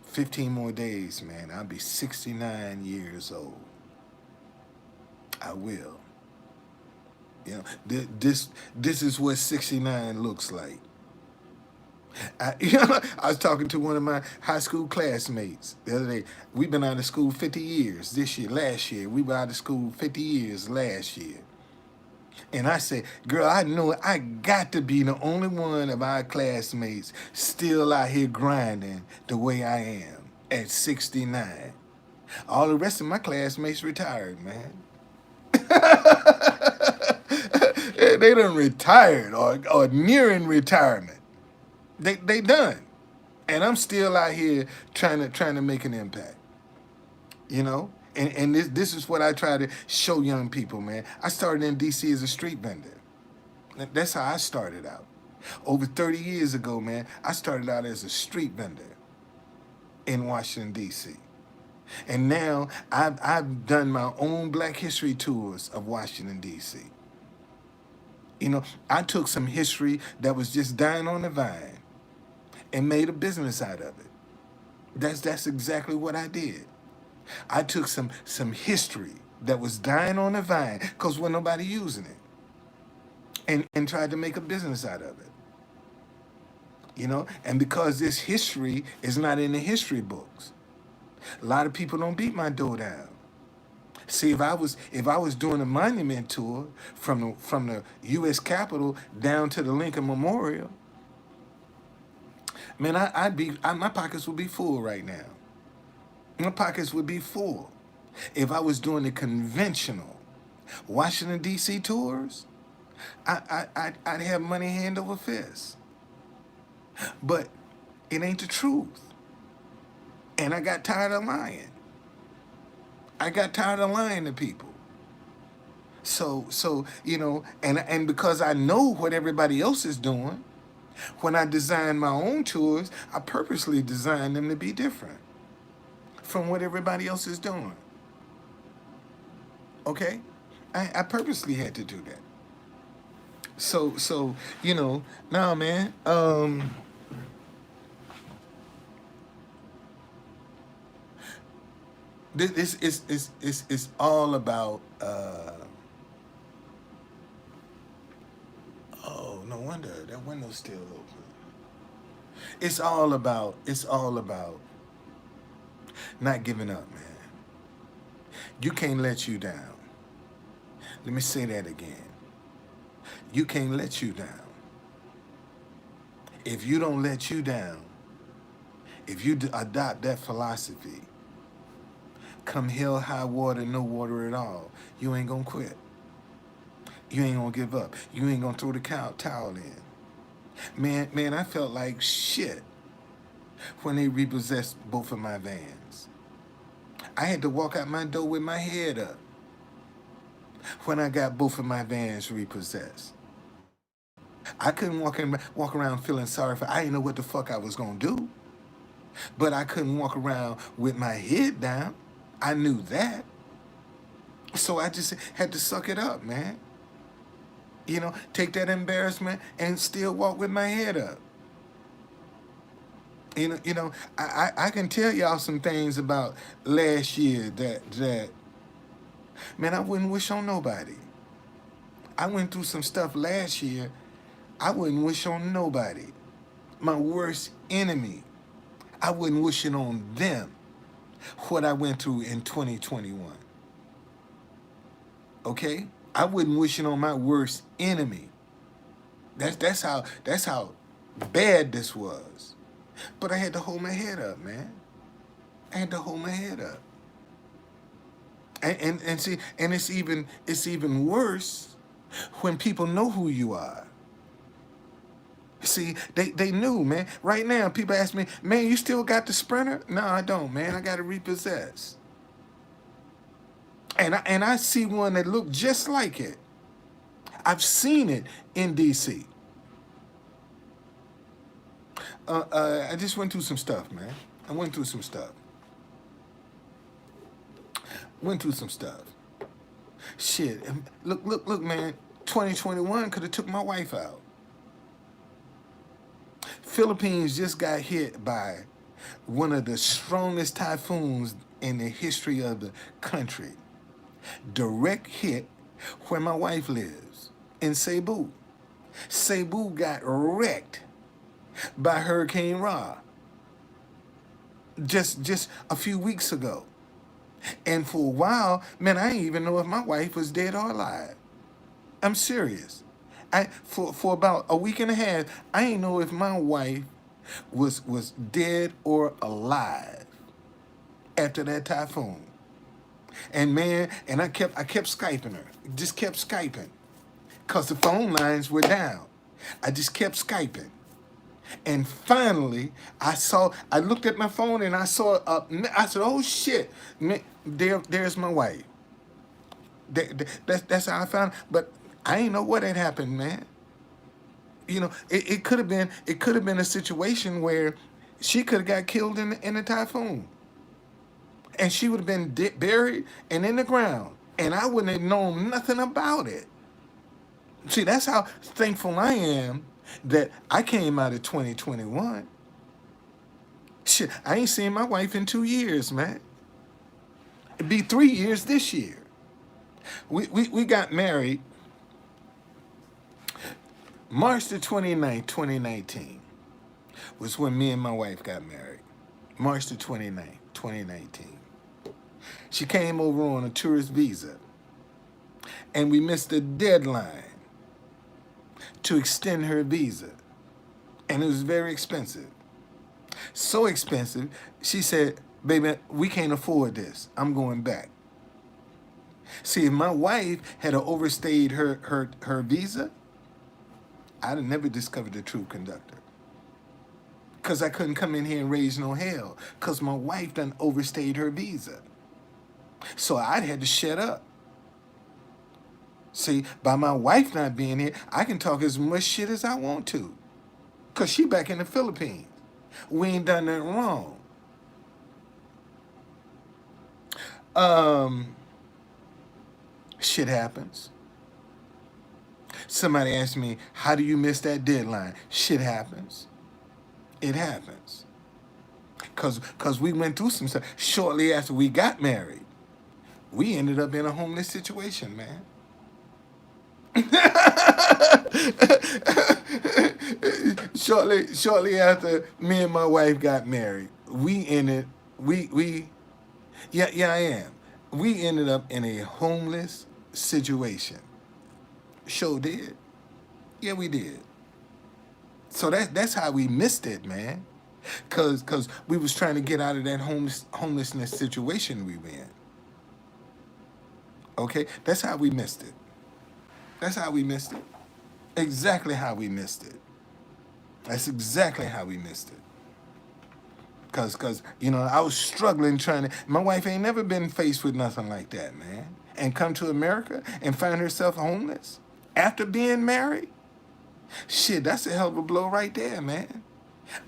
15 more days, man. I'll be 69 years old. I will. This is what 69 looks like. I was talking to one of my high school classmates the other day. We've been out of school 50 years last year. We were out of school 50 years last year. And I said, girl, I know I got to be the only one of our classmates still out here grinding the way I am at 69. All the rest of my classmates retired, man. They done retired or nearing retirement. They done. And I'm still out here trying to make an impact. And this is what I try to show young people, man. I started in DC as a street vendor. That's how I started out. Over 30 years ago, man, I started out as a street vendor in Washington, D.C. And now I've done my own Black History tours of Washington, D.C. I took some history that was just dying on the vine and made a business out of it. That's exactly what I did. I took some history that was dying on the vine because wasn't nobody using it and tried to make a business out of it. And because this history is not in the history books, a lot of people don't beat my door down. See, if I was doing a monument tour from the U.S. Capitol down to the Lincoln Memorial, man, my pockets would be full right now. My pockets would be full. If I was doing the conventional Washington, D.C. tours, I'd have money hand over fist. But it ain't the truth. And I got tired of lying. I got tired of lying to people. So and because I know what everybody else is doing, when I design my own tours, I purposely design them to be different from what everybody else is doing. Okay? I purposely had to do that. So nah, man. This is all about oh, no wonder that window's still open. It's all about not giving up, man. You can't let you down. Let me say that again. You can't let you down. If you don't let you down, if you adopt that philosophy, come hell, high water, no water at all, you ain't gonna quit. You ain't gonna give up. You ain't gonna throw the towel in. Man, I felt like shit when they repossessed both of my vans. I had to walk out my door with my head up when I got both of my vans repossessed. I couldn't walk around feeling sorry for. I didn't know what the fuck I was gonna do, but I couldn't walk around with my head down. I knew that, so I just had to suck it up, man. Take that embarrassment and still walk with my head up. I can tell y'all some things about last year that man, I wouldn't wish on nobody. I went through some stuff last year I wouldn't wish on nobody. My worst enemy, I wouldn't wish it on them. what I went through in 2021. Okay? I wouldn't wish it on my worst enemy. That's how bad this was. But I had to hold my head up, man. I had to hold my head up. And see, and it's even worse when people know who you are. See, they knew, man. Right now, people ask me, man, you still got the Sprinter? No, I don't, man. I got to repossess. And I see one that looked just like it. I've seen it in DC. I just went through some stuff, man. I went through some stuff. Went through some stuff. Shit. Look, man. 2021 could have took my wife out. Philippines just got hit by one of the strongest typhoons in the history of the country. Direct hit where my wife lives, in Cebu. Cebu got wrecked by Hurricane Ra just a few weeks ago. And for a while, man, I didn't even know if my wife was dead or alive. I'm serious. For about a week and a half, I didn't know if my wife was dead or alive after that typhoon. And man, and I kept Skyping her. Just kept Skyping. Cause the phone lines were down. I just kept Skyping. And finally, I looked at my phone and I saw, I said, oh shit, man, there's my wife. That's how I found, but I ain't know what had happened, man. You know, it could have been a situation where she could have got killed in a typhoon. And she would have been buried and in the ground. And I wouldn't have known nothing about it. See, that's how thankful I am that I came out of 2021. Shit, I ain't seen my wife in 2 years, man. It'd be 3 years this year. We got married March the 29th, 2019 was when me and my wife got married. March the 29th, 2019. She came over on a tourist visa, and we missed the deadline to extend her visa, and it was very expensive. So expensive, she said, baby, we can't afford this. I'm going back. See, if my wife had overstayed her visa, I'd have never discovered the true conductor. Because I couldn't come in here and raise no hell. Because my wife done overstayed her visa. So I'd had to shut up. See, by my wife not being here, I can talk as much shit as I want to. Because she back in the Philippines. We ain't done nothing wrong. Shit happens. Somebody asked me, how do you miss that deadline? Shit happens. It happens. Because we went through some stuff. Shortly after we got married, we ended up in a homeless situation, man. Shortly after me and my wife got married, I am. We ended up in a homeless situation. Sure did. Yeah, we did. So that's how we missed it, man. Cause we was trying to get out of that homelessness situation we were in. Okay? That's how we missed it. That's how we missed it. Exactly how we missed it. That's exactly how we missed it. Cause I was struggling trying to. My wife ain't never been faced with nothing like that, man. And come to America and find herself homeless after being married. Shit, that's a hell of a blow right there, man.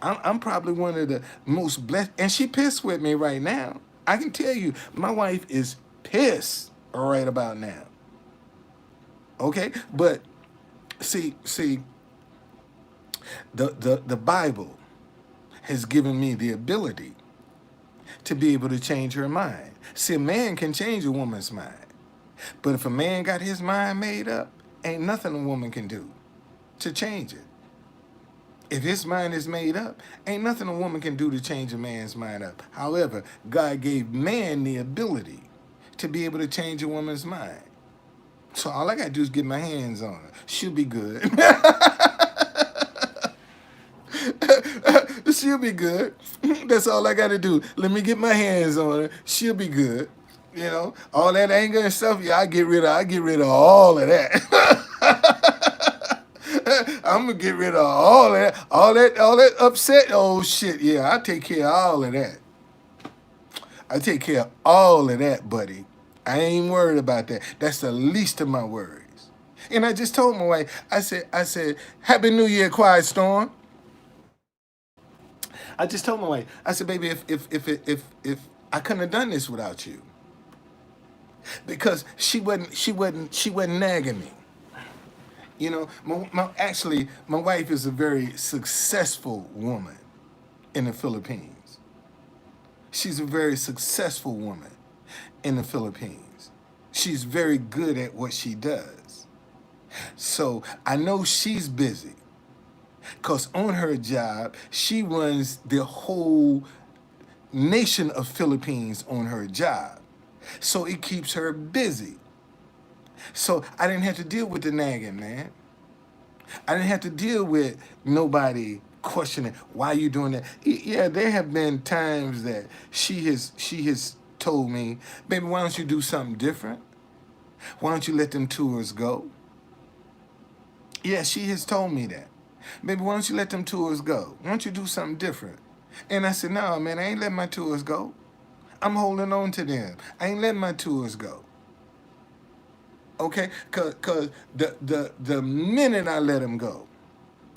I'm probably one of the most blessed, and she pissed with me right now. I can tell you, my wife is pissed right about now. Okay, but see, the Bible has given me the ability to be able to change her mind. See, a man can change a woman's mind, but if a man got his mind made up, ain't nothing a woman can do to change it. If his mind is made up, ain't nothing a woman can do to change a man's mind up. However, God gave man the ability to be able to change a woman's mind. So all I gotta do is get my hands on her. She'll be good. She'll be good. That's all I gotta do. Let me get my hands on her. She'll be good. You know, all that anger and stuff, yeah, I get rid of all of that. I'm gonna get rid of all that upset. Oh shit, yeah, I take care of all of that. I take care of all of that, buddy. I ain't worried about that. That's the least of my worries. And I just told my wife, I said, Happy New Year, Quiet Storm. I just told my wife, I said, baby, if I couldn't have done this without you, because she wasn't nagging me. You know, actually, my wife is a very successful woman in the Philippines. She's a very successful woman in the Philippines. She's very good at what she does. So I know she's busy because on her job, she runs the whole nation of Philippines on her job. So it keeps her busy. So I didn't have to deal with the nagging, man. I didn't have to deal with nobody questioning why you doing that. Yeah, there have been times that she has told me, baby, why don't you do something different? Why don't you let them tours go? Yeah, she has told me that. Baby, why don't you let them tours go? Why don't you do something different? And I said, no, man, I ain't letting my tours go. I'm holding on to them. I ain't letting my tours go. Okay? Cause the minute I let them go,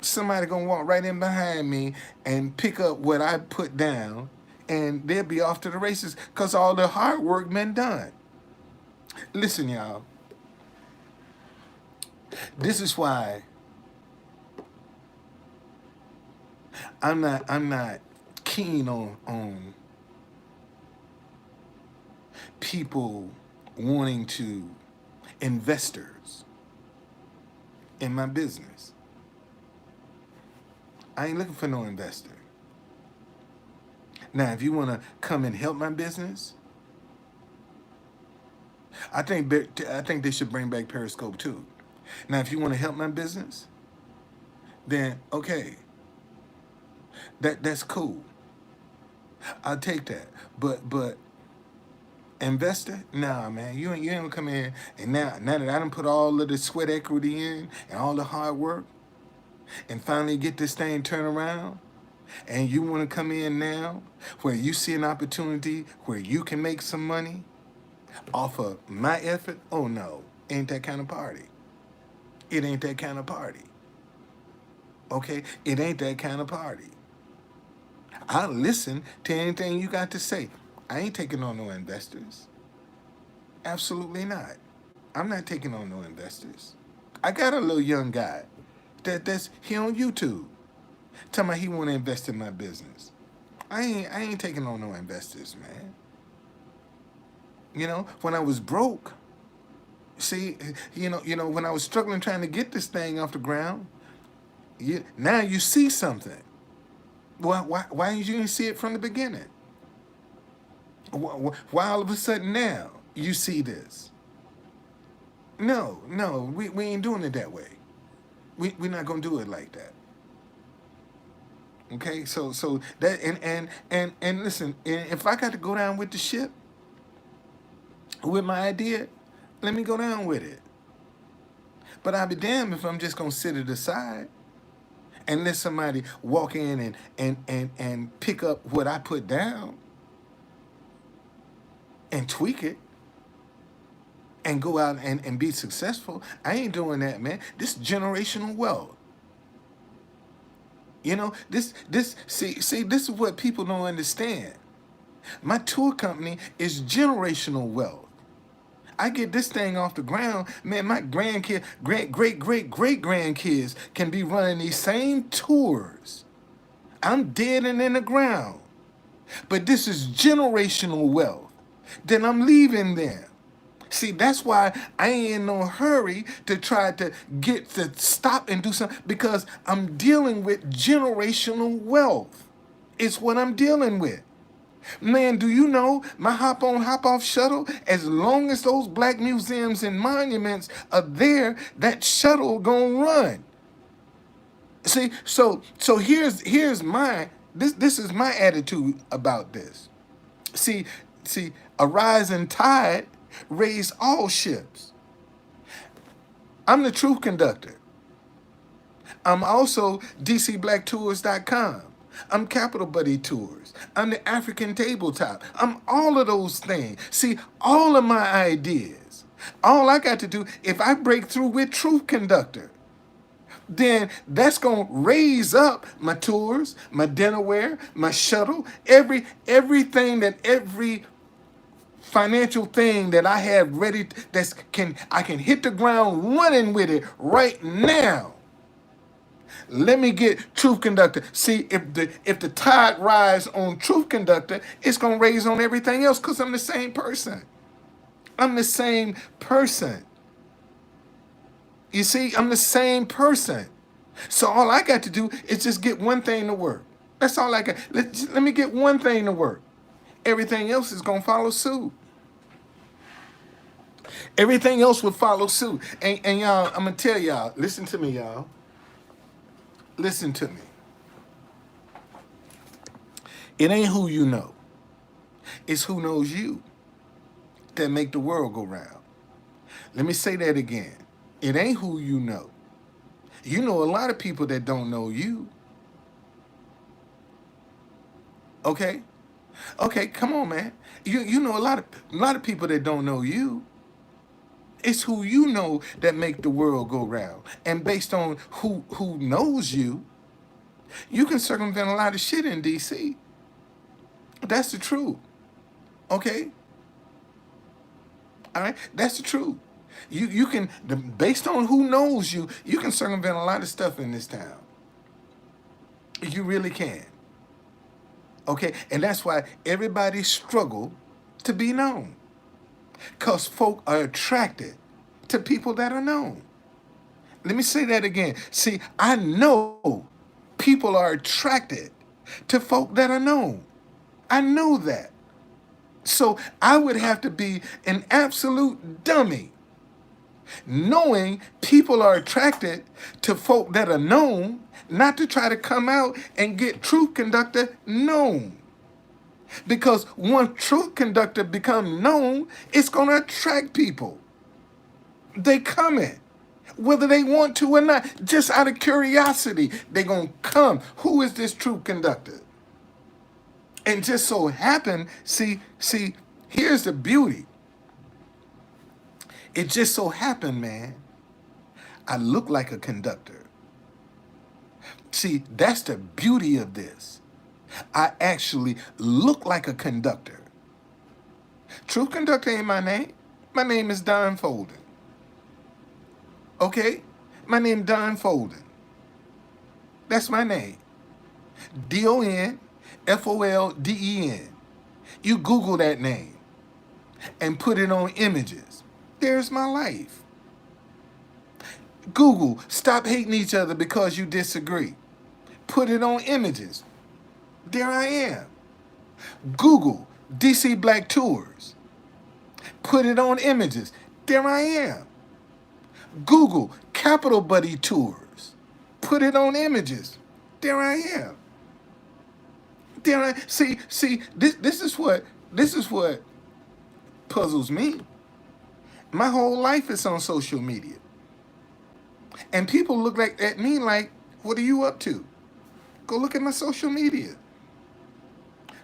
somebody gonna walk right in behind me and pick up what I put down, and they'll be off to the races because all the hard work been done. Listen, y'all. This is why I'm not keen on people wanting to investors in my business. I ain't looking for no investor. Now, if you want to come and help my business, I think they should bring back Periscope too. Now, if you want to help my business, then okay, that's cool. I'll take that. But investor, nah, man, you ain't gonna come in and now that I done put all of the sweat equity in and all the hard work, and finally get this thing turned around, and you want to come in now where you see an opportunity where you can make some money off of my effort? Oh no, ain't that kind of party. It ain't that kind of party. Okay? It ain't that kind of party. I'll listen to anything you got to say. I ain't taking on no investors. Absolutely not. I'm not taking on no investors. I got a little young guy that's here on YouTube telling me he want to invest in my business. I ain't taking on no investors, man. You know, when I was broke, see, you know, when I was struggling trying to get this thing off the ground, now you see something. Why didn't you see it from the beginning? Why all of a sudden now you see this? No, we ain't doing it that way. We're not gonna do it like that. Okay, so that and listen, if I got to go down with the ship with my idea, let me go down with it. But I'll be damned if I'm just gonna sit it aside and let somebody walk in and pick up what I put down and tweak it and go out and be successful. I ain't doing that, man. This generational wealth. You know, this see, this is what people don't understand. My tour company is generational wealth. I get this thing off the ground, man, my grandkids, great grandkids can be running these same tours. I'm dead and in the ground. But this is generational wealth. Then I'm leaving them. See, that's why I ain't in no hurry to try to get to stop and do something, because I'm dealing with generational wealth. It's what I'm dealing with. Man, do you know my hop on, hop off shuttle? As long as those black museums and monuments are there, that shuttle gonna run. See, so here's my this is my attitude about this. See, see, a rising tide raised all ships. I'm the truth conductor. I'm also DCBlackTours.com. I'm Capital Buddy Tours. I'm the African Tabletop. I'm all of those things. See, all of my ideas. All I got to do, if I break through with Truth Conductor, then that's going to raise up my tours, my dinnerware, my shuttle, everything that every financial thing that I have ready I can hit the ground running with it right now. Let me get Truth Conductor. See, if the tide rise on Truth Conductor, it's gonna raise on everything else, because I'm the same person. I'm the same person. You see, I'm the same person. So all I got to do is just get one thing to work. That's all I got. Let me get one thing to work. Everything else is gonna follow suit. Everything else will follow suit. And y'all, I'm gonna tell y'all, listen to me, y'all. Listen to me. It ain't who you know. It's who knows you that make the world go round. Let me say that again. It ain't who you know. You know a lot of people that don't know you. Okay? Okay, come on, man. You know a lot of people that don't know you. It's who you know that make the world go round. And based on who knows you, you can circumvent a lot of shit in DC. That's the truth. Okay? All right? That's the truth. You can, based on who knows you, you can circumvent a lot of stuff in this town. You really can. Okay? And that's why everybody struggle to be known. Because folk are attracted to people that are known. Let me say that again. See, I know people are attracted to folk that are known. I know that. So I would have to be an absolute dummy knowing people are attracted to folk that are known, not to try to come out and get Truth Conductor known. Because once Truth Conductor become known, it's going to attract people. They coming, whether they want to or not. Just out of curiosity, they going to come. Who is this Truth Conductor? And just so happen, see, here's the beauty. It just so happened, man, I look like a conductor. See, that's the beauty of this. I actually look like a conductor. Truth Conductor ain't my name. My name is Don Folden. Okay? My name is Don Folden. That's my name. DonFolden. You Google that name and put it on images. There's my life. Google, stop hating each other because you disagree. Put it on images. There I am. Google, DC Black Tours. Put it on images. There I am. Google, Capital Buddy Tours. Put it on images. There I am. See, this is what puzzles me. My whole life is on social media. And people look at me like, what are you up to? Go look at my social media.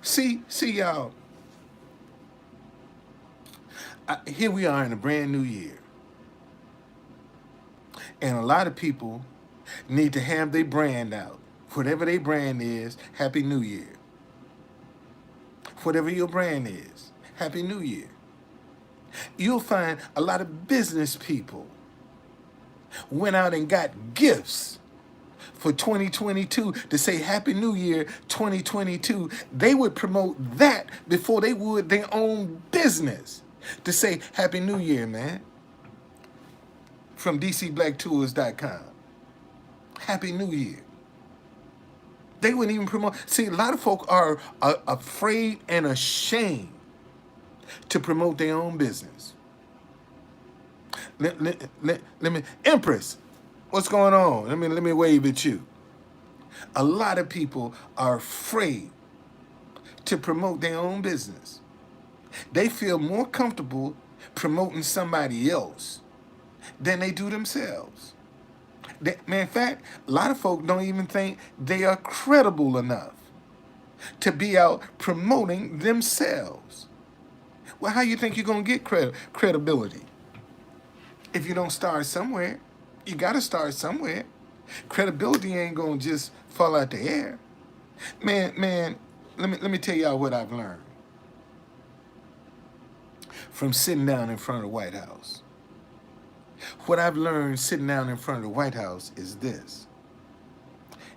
See y'all. Here we are in a brand new year. And a lot of people need to have their brand out. Whatever their brand is, Happy New Year. Whatever your brand is, Happy New Year. You'll find a lot of business people went out and got gifts for 2022 to say Happy New Year 2022. They would promote that before they would their own business. to say Happy New Year, man, from DCBlackTours.com. Happy New Year. They wouldn't even promote. See, a lot of folk are afraid and ashamed to promote their own business. Let me, Empress, what's going on? Let me wave at you. A lot of people are afraid to promote their own business. They feel more comfortable promoting somebody else than they do themselves. In fact, a lot of folk don't even think they are credible enough to be out promoting themselves. Well, how you think you're gonna get credibility? If you don't start somewhere, you gotta start somewhere. Credibility ain't gonna just fall out the air. Man, let me tell y'all what I've learned from sitting down in front of the White House. What I've learned sitting down in front of the White House is this.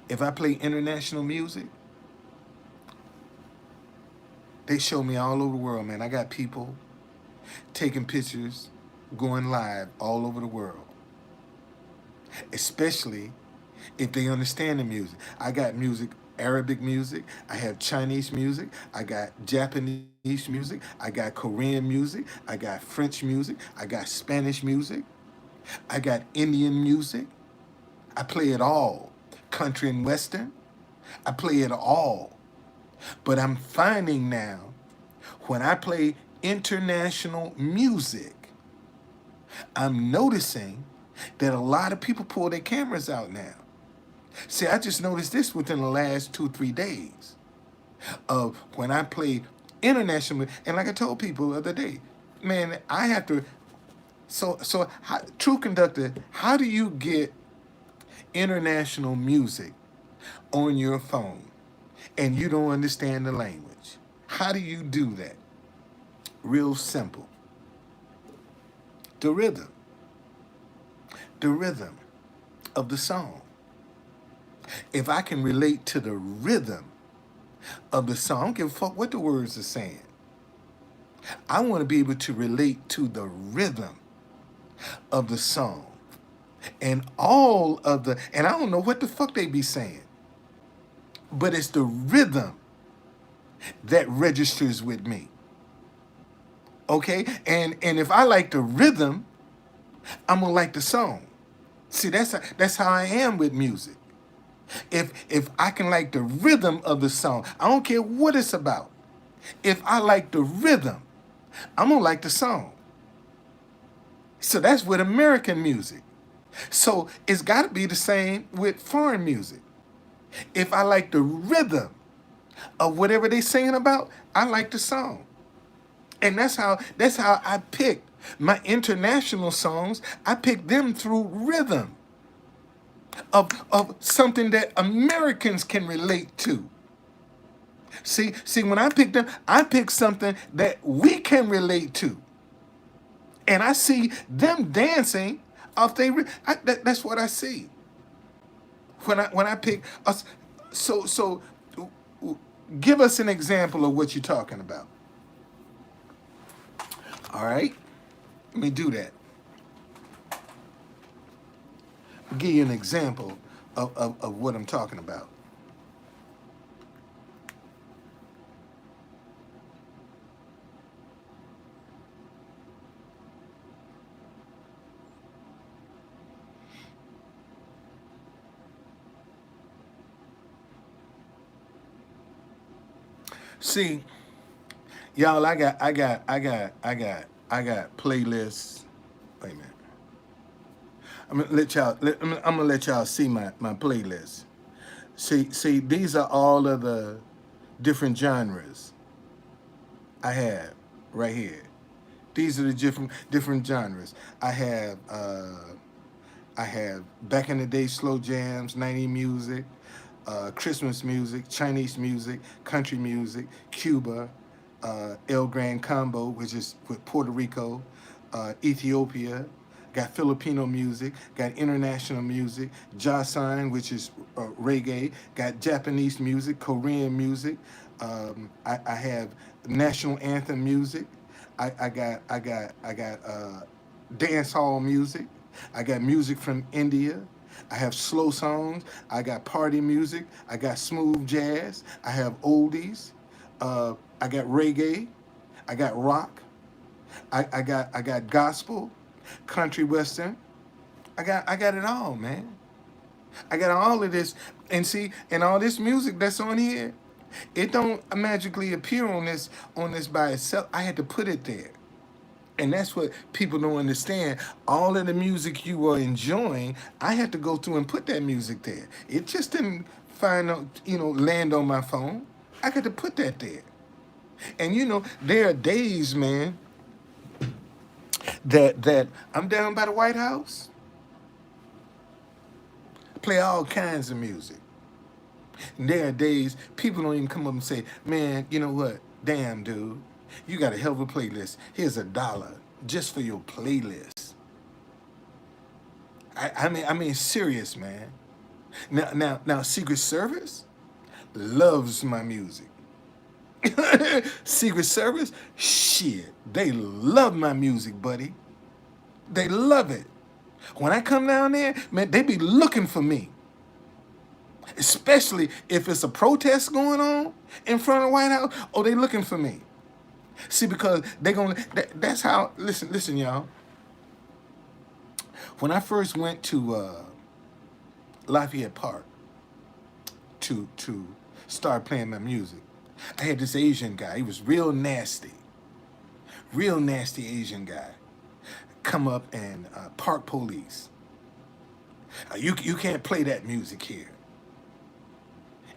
If I play international music, they show me all over the world, man. I got people taking pictures, going live all over the world. Especially if they understand the music. I got music, Arabic music, I have Chinese music, I got Japanese music, I got Korean music, I got French music, I got Spanish music, I got Indian music. I play it all. Country and Western, I play it all. But I'm finding now, when I play international music, I'm noticing that a lot of people pull their cameras out now. See, I just noticed this within the last 2-3 days of when I play international, and like I told people the other day, man, I have to. So, True Conductor, how do you get international music on your phone and you don't understand the language? How do you do that? Real simple. The rhythm. The rhythm of the song. If I can relate to the rhythm of the song, I don't give a fuck what the words are saying. I want to be able to relate to the rhythm of the song. And all of the, and I don't know what the fuck they be saying, but it's the rhythm that registers with me. Okay? And if I like the rhythm, I'm gonna like the song. See, that's how I am with music. If I can like the rhythm of the song, I don't care what it's about. If I like the rhythm, I'm gonna like the song. So that's with American music. So it's got to be the same with foreign music. If I like the rhythm of whatever they singing about, I like the song. And that's how I pick my international songs. I pick them through rhythm of something that Americans can relate to. See, when I pick them, I pick something that we can relate to. And I see them dancing off that's what I see. When I pick us, so give us an example of what you're talking about. All right, let me do that. I'll give you an example of what I'm talking about. See, y'all, I got playlists. Wait a minute. I'm gonna let y'all see my playlist. See, these are all of the different genres I have right here. These are the different genres. I have back in the day slow jams, 90 music, Christmas music, Chinese music, country music, Cuba, El Gran Combo, which is with Puerto Rico, Ethiopia, got Filipino music, got international music, Jasan, which is reggae, got Japanese music, Korean music. I have national anthem music. I got dance hall music. I got music from India. I have slow songs. I got party music. I got smooth jazz. I have oldies. I got reggae. I got rock. I got gospel, country western. I got it all, man. I got all of this, and see, and all this music that's on here, it don't magically appear on this by itself. I had to put it there. And that's what people don't understand. All of the music you are enjoying, I had to go through and put that music there. It just didn't land on my phone. I got to put that there. And there are days, man, that I'm down by the White House, play all kinds of music. And there are days people don't even come up and say, "Man, you know what? Damn, dude, you got a hell of a playlist. Here's $1 just for your playlist." I mean, serious, man. Now, Secret Service loves my music. Secret Service, shit, they love my music, buddy. They love it. When I come down there, man, they be looking for me. Especially if it's a protest going on in front of the White House. Oh, they looking for me. See, because that's how. Listen, y'all. When I first went to Lafayette Park to start playing my music, I had this Asian guy. He was real nasty Asian guy. Come up and park police. You can't play that music here.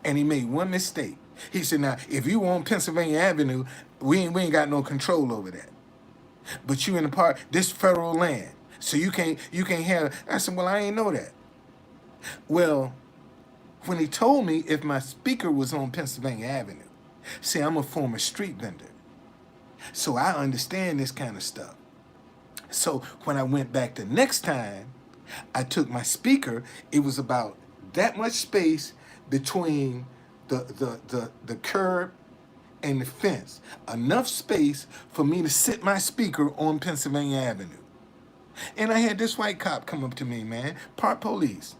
And he made one mistake. He said, "Now, if you on Pennsylvania Avenue, we ain't got no control over that. But you in the park, this federal land, so you can't have." I said, "Well, I ain't know that." Well, when he told me if my speaker was on Pennsylvania Avenue, see, I'm a former street vendor, so I understand this kind of stuff. So when I went back the next time, I took my speaker. It was about that much space between the curb and the fence. Enough space for me to sit my speaker on Pennsylvania Avenue. And I had this white cop come up to me, man, park police.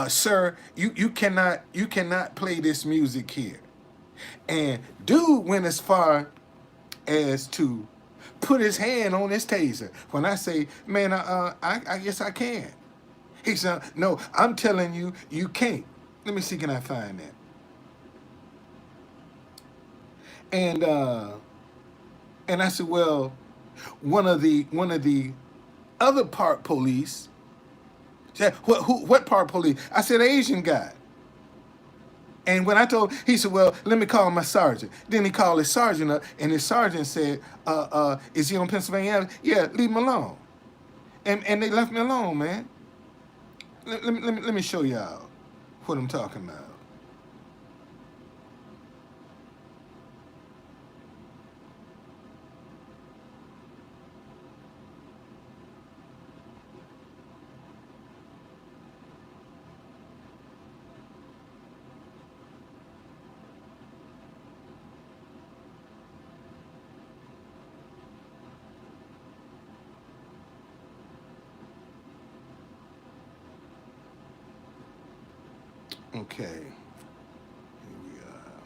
Sir, you cannot play this music here. And dude went as far as to put his hand on his taser. When I say, "Man, I guess I can." He said, "No, I'm telling you, you can't." Let me see, can I find that? And I said, "Well, one of the other park police said, what park police?" I said, "Asian guy." And when I told, he said, "Well, let me call my sergeant." Then he called his sergeant up, and his sergeant said, "Is he on Pennsylvania Avenue?" "Yeah, leave him alone." And they left me alone, man. Let me show y'all what I'm talking about. Okay, here we are.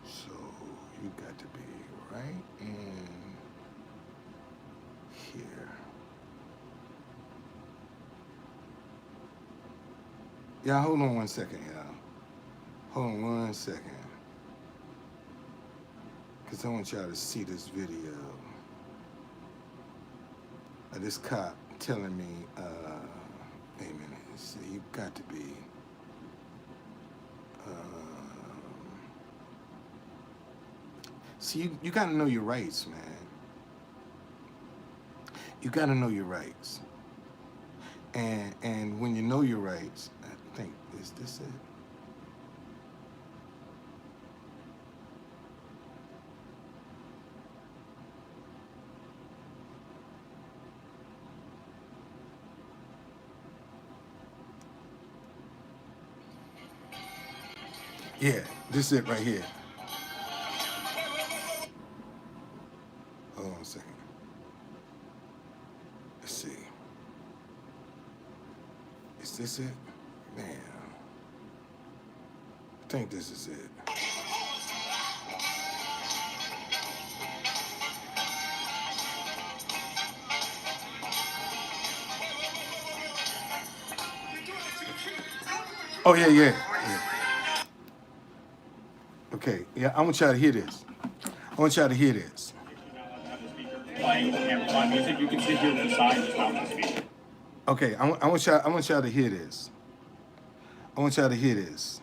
So you got to be right in here. Yeah, hold on 1 second, y'all. Hold on 1 second. Because I want y'all to see this video of this cop telling me, wait a minute, see, you got to be, see, you got to know your rights, man. You got to know your rights. And when you know your rights, I think, is this it? Yeah, this is it right here. Hold on a second. Let's see. Is this it? Man, I think this is it. Oh yeah, yeah, yeah. Okay, yeah. I want y'all to hear this. I want y'all to hear this. Playing amplified music, you can sit here to the side and just mount the speaker. Okay, I want y'all. I want y'all to hear this. I want y'all to hear this.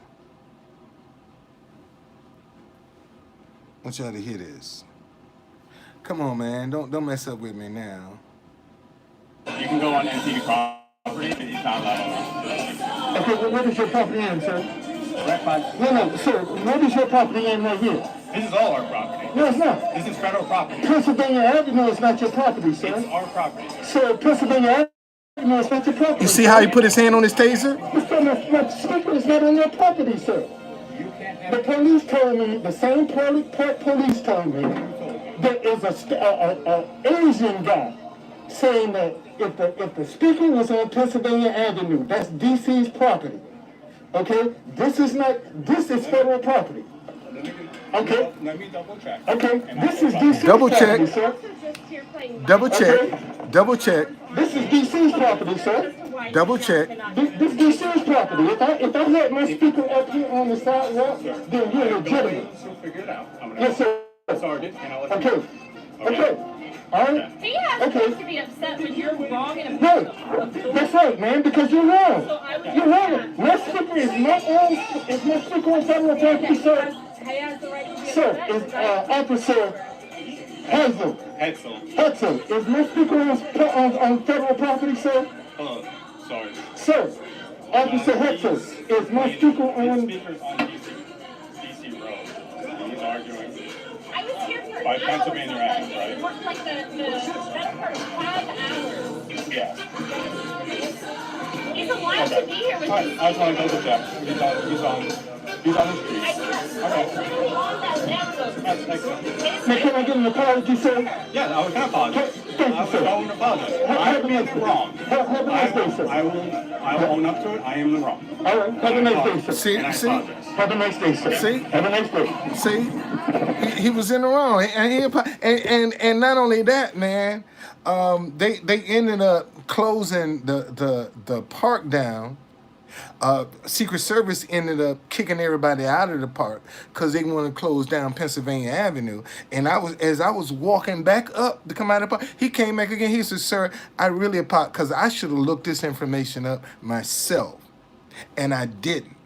I want y'all to hear this. Come on, man. Don't mess up with me now. You can go on MTV property, but it's not allowed. Okay, well, what is your property name, sir? Rec 5. No, sir, what is your property name right here? This is all our property. No, it's not. This is federal property. Pennsylvania Avenue is not your property, sir. It's our property, sir. So Pennsylvania Avenue is not your property. You see how he put his hand on his taser? My speaker is not on your property, sir. You can't have The police told me, the same police told me, there is a Asian guy saying that if the speaker was on Pennsylvania Avenue, that's DC's property. Okay, this is federal property. Okay. Let me double check. Okay, this is DC's Double check. property, sir. Double check. Double check. This is DC's property, sir. Double check. This DC's property. If I had my speaker up here on the sidewalk, then you're legitimate. You'll figure it out. I'm gonna Yes, sir. Sergeant, and I'll let you Okay. know. Okay. All right. He has Okay. right to be upset when you're wrong and Right. That's right, man, because you're wrong. You're wrong. My speaker is not on, is my speaker on federal property, sir? He has the right to be Sir, upset. is Officer Hazel. Hetzel. Hudson, is my speaker on federal property, sir? Sorry. Sir, Officer Hudson, is my speaker His on... speaker's on DC Road. He's arguing. I was here for By hours Pennsylvania on Avenue, that. right? It worked like the better part of 5 hours. Yeah. He's allowed to be here with Alright, me. I just want to double check. He's on the street. I was literally on that network. That's excellent. Now, can I get an apology, sir? Yeah, I was going to apologize. Thank you, I was sir. going to apologize. Have I a nice am day. wrong. Have a nice day, sir. I will own up to it. I am the wrong. All right, have a nice day, sir. See, And I see, apologize. Have a nice day, sir. See? Have a nice day. see. He was in the wrong, and not only that, man. They ended up closing the park down. Secret Service ended up kicking everybody out of the park because they wanted to close down Pennsylvania Avenue. And as I was walking back up to come out of the park, he came back again. He said, "Sir, I really apologize because I should have looked this information up myself, and I didn't.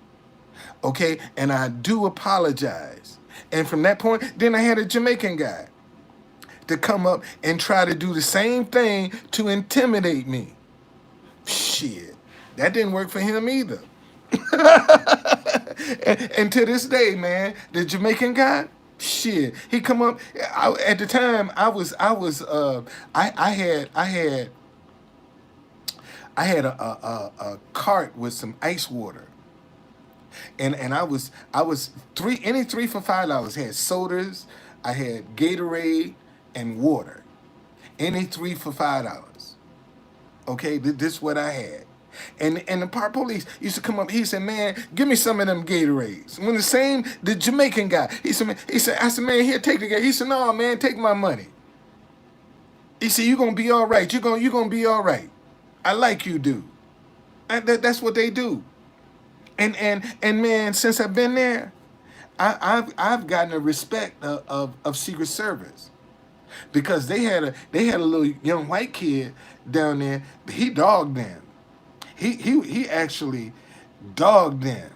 Okay, and I do apologize." And from that point, then I had a Jamaican guy to come up and try to do the same thing to intimidate me. Shit, that didn't work for him either. And to this day, man, the Jamaican guy, shit, he come up. At the time, I had a cart with some ice water, and I was three for $5. Had sodas, I had Gatorade and water. Any three for $5. Okay, this is what I had. And the park police used to come up. He said, "Man, give me some of them Gatorades." When the Jamaican guy, he said, I said, "Man, here, take the Gatorade." He said, "No, man, take my money." He said, "You're gonna be all right. You're gonna be all right. I like you, dude." And that's what they do. And man, since I've been there, I've gotten a respect of Secret Service because they had a little young white kid down there. He dogged them. He actually dogged them.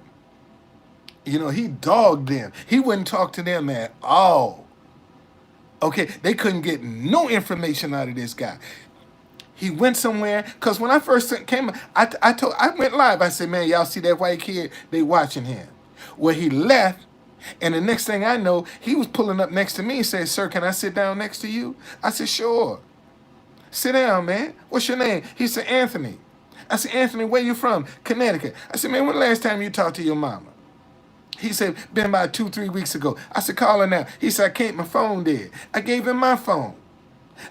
You know, he dogged them. He wouldn't talk to them at all. Okay, they couldn't get no information out of this guy. He went somewhere because when I first came, I went live. I said, "Man, y'all see that white kid? They watching him." Well, he left, and the next thing I know, he was pulling up next to me and said, "Sir, can I sit down next to you?" I said, "Sure. Sit down, man. What's your name?" He said, "Anthony." I said, "Anthony, where you from?" "Connecticut." I said, "Man, when the last time you talked to your mama?" He said, been about 2-3 weeks ago. I said, call her now. He said, I can't, my phone dead. I gave him my phone.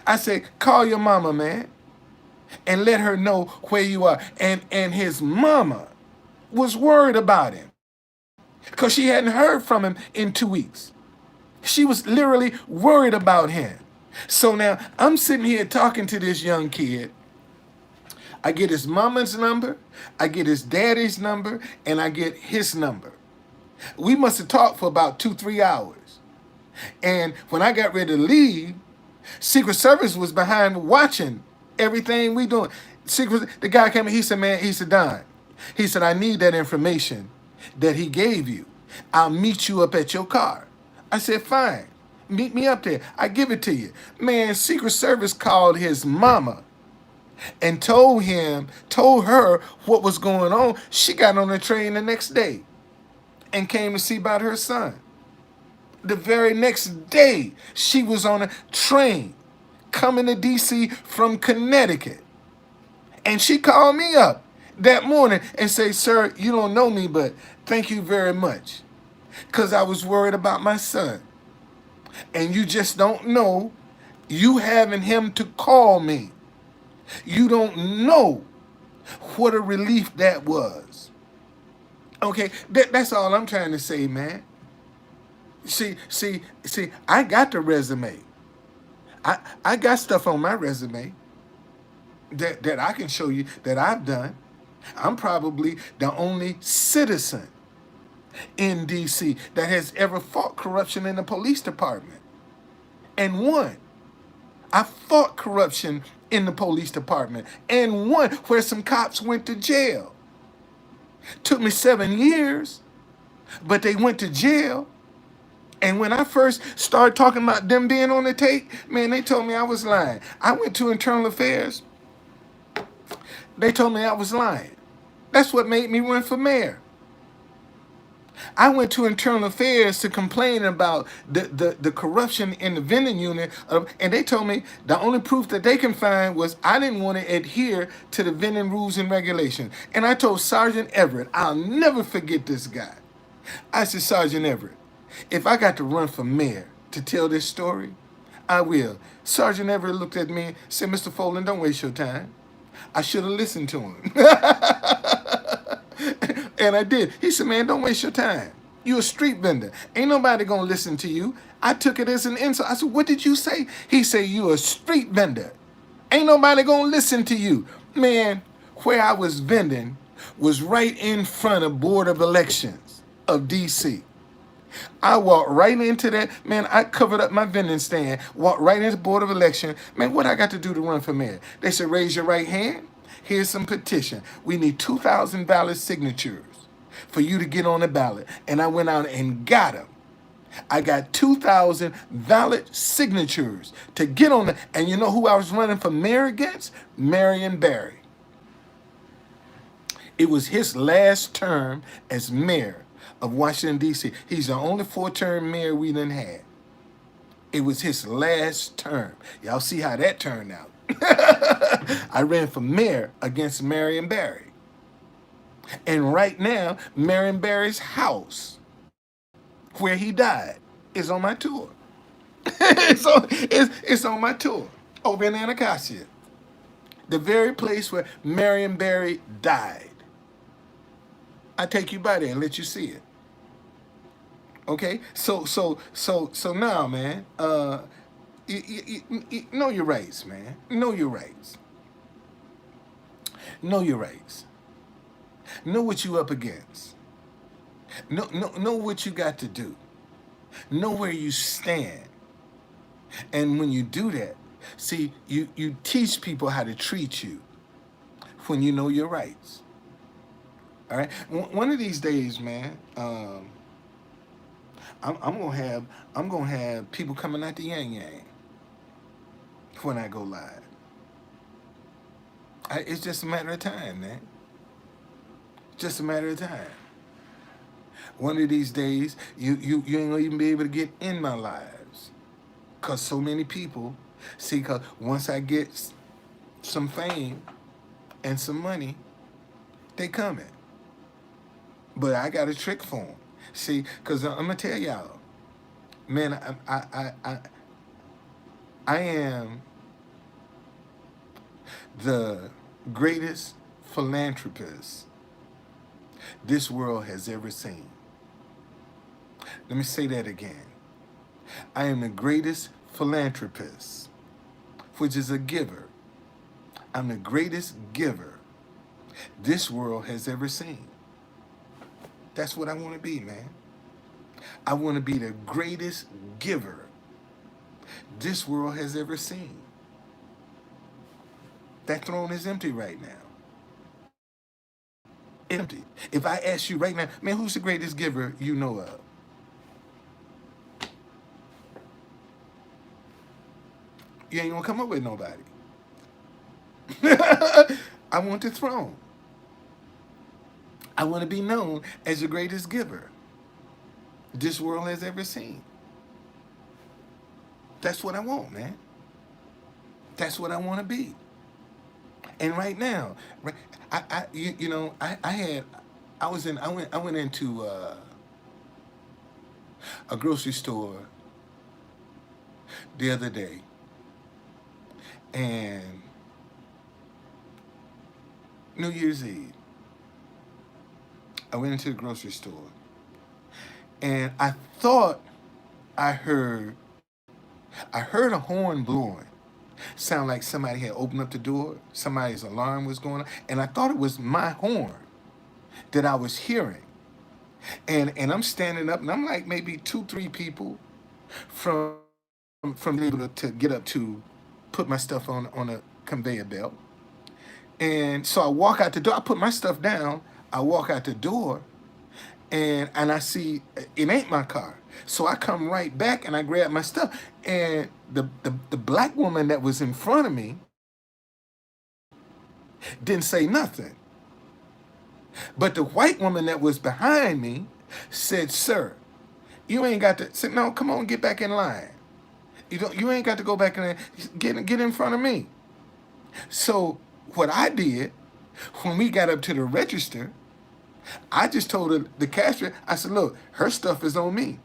I said, call your mama, man, and let her know where you are. And his mama was worried about him because she hadn't heard from him in 2 weeks. She was literally worried about him. So now I'm sitting here talking to this young kid. I get his mama's number, I get his daddy's number, and I get his number. We must have talked for about 2-3 hours. And when I got ready to leave, Secret Service was behind watching everything we doing. The guy came in, he said, man, he said, Don, he said, I need that information that he gave you. I'll meet you up at your car. I said, fine, meet me up there. I give it to you. Man, Secret Service called his mama and told her what was going on. She got on the train the next day and came to see about her son. The very next day, she was on a train coming to DC from Connecticut. And she called me up that morning and said, sir, you don't know me, but thank you very much. Because I was worried about my son. And you just don't know, you having him to call me. You don't know what a relief that was. Okay, that's all I'm trying to say, man. See, I got the resume. I got stuff on my resume that I can show you that I've done. I'm probably the only citizen in DC that has ever fought corruption in the police department and won. I fought corruption in the police department and won, where some cops went to jail. Took me 7 years, but they went to jail. And when I first started talking about them being on the tape, man, they told me I was lying. I went to Internal Affairs. They told me I was lying. That's what made me run for mayor. I went to Internal Affairs to complain about the corruption in the vending unit, and they told me the only proof that they can find was I didn't want to adhere to the vending rules and regulations. And I told Sergeant Everett, I'll never forget this guy. I said, Sergeant Everett, if I got to run for mayor to tell this story, I will. Sergeant Everett looked at me and said, Mr. Folden, don't waste your time. I should have listened to him. And I did. He said, man, don't waste your time. You're a street vendor. Ain't nobody gonna listen to you. I took it as an insult. I said, what did you say? He said, you a street vendor. Ain't nobody gonna listen to you. Man, where I was vending was right in front of Board of Elections of DC. I walked right into that. Man, I covered up my vending stand, walked right into Board of Election. Man, what I got to do to run for mayor? They said, raise your right hand. Here's some petition. We need 2,000 valid signatures for you to get on the ballot. And I went out and got them. I got 2,000 valid signatures to get on the, and you know who I was running for mayor against? Marion Barry. It was his last term as mayor of Washington, D.C. He's the only 4-term mayor we done had. It was his last term. Y'all see how that turned out. I ran for mayor against Marion Barry. And right now, Marion Barry's house, where he died, is on my tour. it's on my tour over in Anacostia. The very place where Marion Barry died. I take you by there and let you see it. Okay, so now, man, you know your rights, man. Know your rights. Know your rights. Know what you up against. Know what you got to do. Know where you stand. And when you do that, see, you teach people how to treat you when you know your rights. All right. One of these days, man, I'm gonna have people coming out the Yang Yang when I go live. It's just a matter of time, man. Just a matter of time. One of these days, you ain't gonna even be able to get in my lives, cause so many people see. Cause once I get some fame and some money, they coming. But I got a trick for them. See, because I'm gonna tell y'all, man, I am the greatest philanthropist this world has ever seen. Let me say that again. I am the greatest philanthropist, which is a giver. I'm the greatest giver this world has ever seen. That's what I want to be, man. I want to be the greatest giver this world has ever seen. That throne is empty right now. Empty. If I ask you right now, man, who's the greatest giver you know of? You ain't gonna come up with nobody. I want the throne. I want to be known as the greatest giver this world has ever seen. That's what I want, man. That's what I want to be. And right now, I went into a grocery store the other day, and New Year's Eve, I went into the grocery store, and I thought I heard a horn blowing. Sound like somebody had opened up the door, somebody's alarm was going on, and I thought it was my horn that I was hearing. And I'm standing up, and I'm like maybe 2-3 people from able to get up to put my stuff on a conveyor belt. And so I walk out the door, I put my stuff down, I walk out the door, and I see it ain't my car. So I come right back and I grab my stuff. And the black woman that was in front of me didn't say nothing. But the white woman that was behind me said, "Sir, you ain't got to," said, "No, come on, get back in line. You ain't got to go back in there. Get in front of me." So what I did, when we got up to the register, I just told the cashier, I said, "Look, her stuff is on me."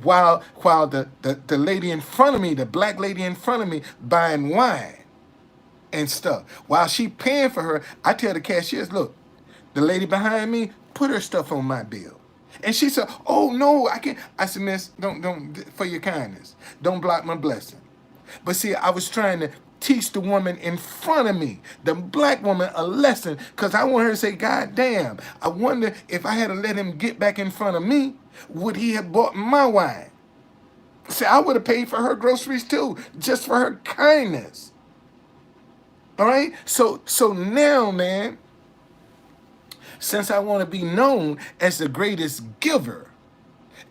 While the lady in front of me, the black lady in front of me, buying wine and stuff, while she paying for her, I tell the cashiers, "Look, the lady behind me, put her stuff on my bill." And she said, "Oh no, I can't." I said, "Miss, don't for your kindness, don't block my blessing." But see, I was trying to teach the woman in front of me, the black woman, a lesson, because I want her to say, "God damn, I wonder if I had to let him get back in front of me, would he have bought my wine?" See, I would have paid for her groceries too, just for her kindness. All right? So now, man, since I want to be known as the greatest giver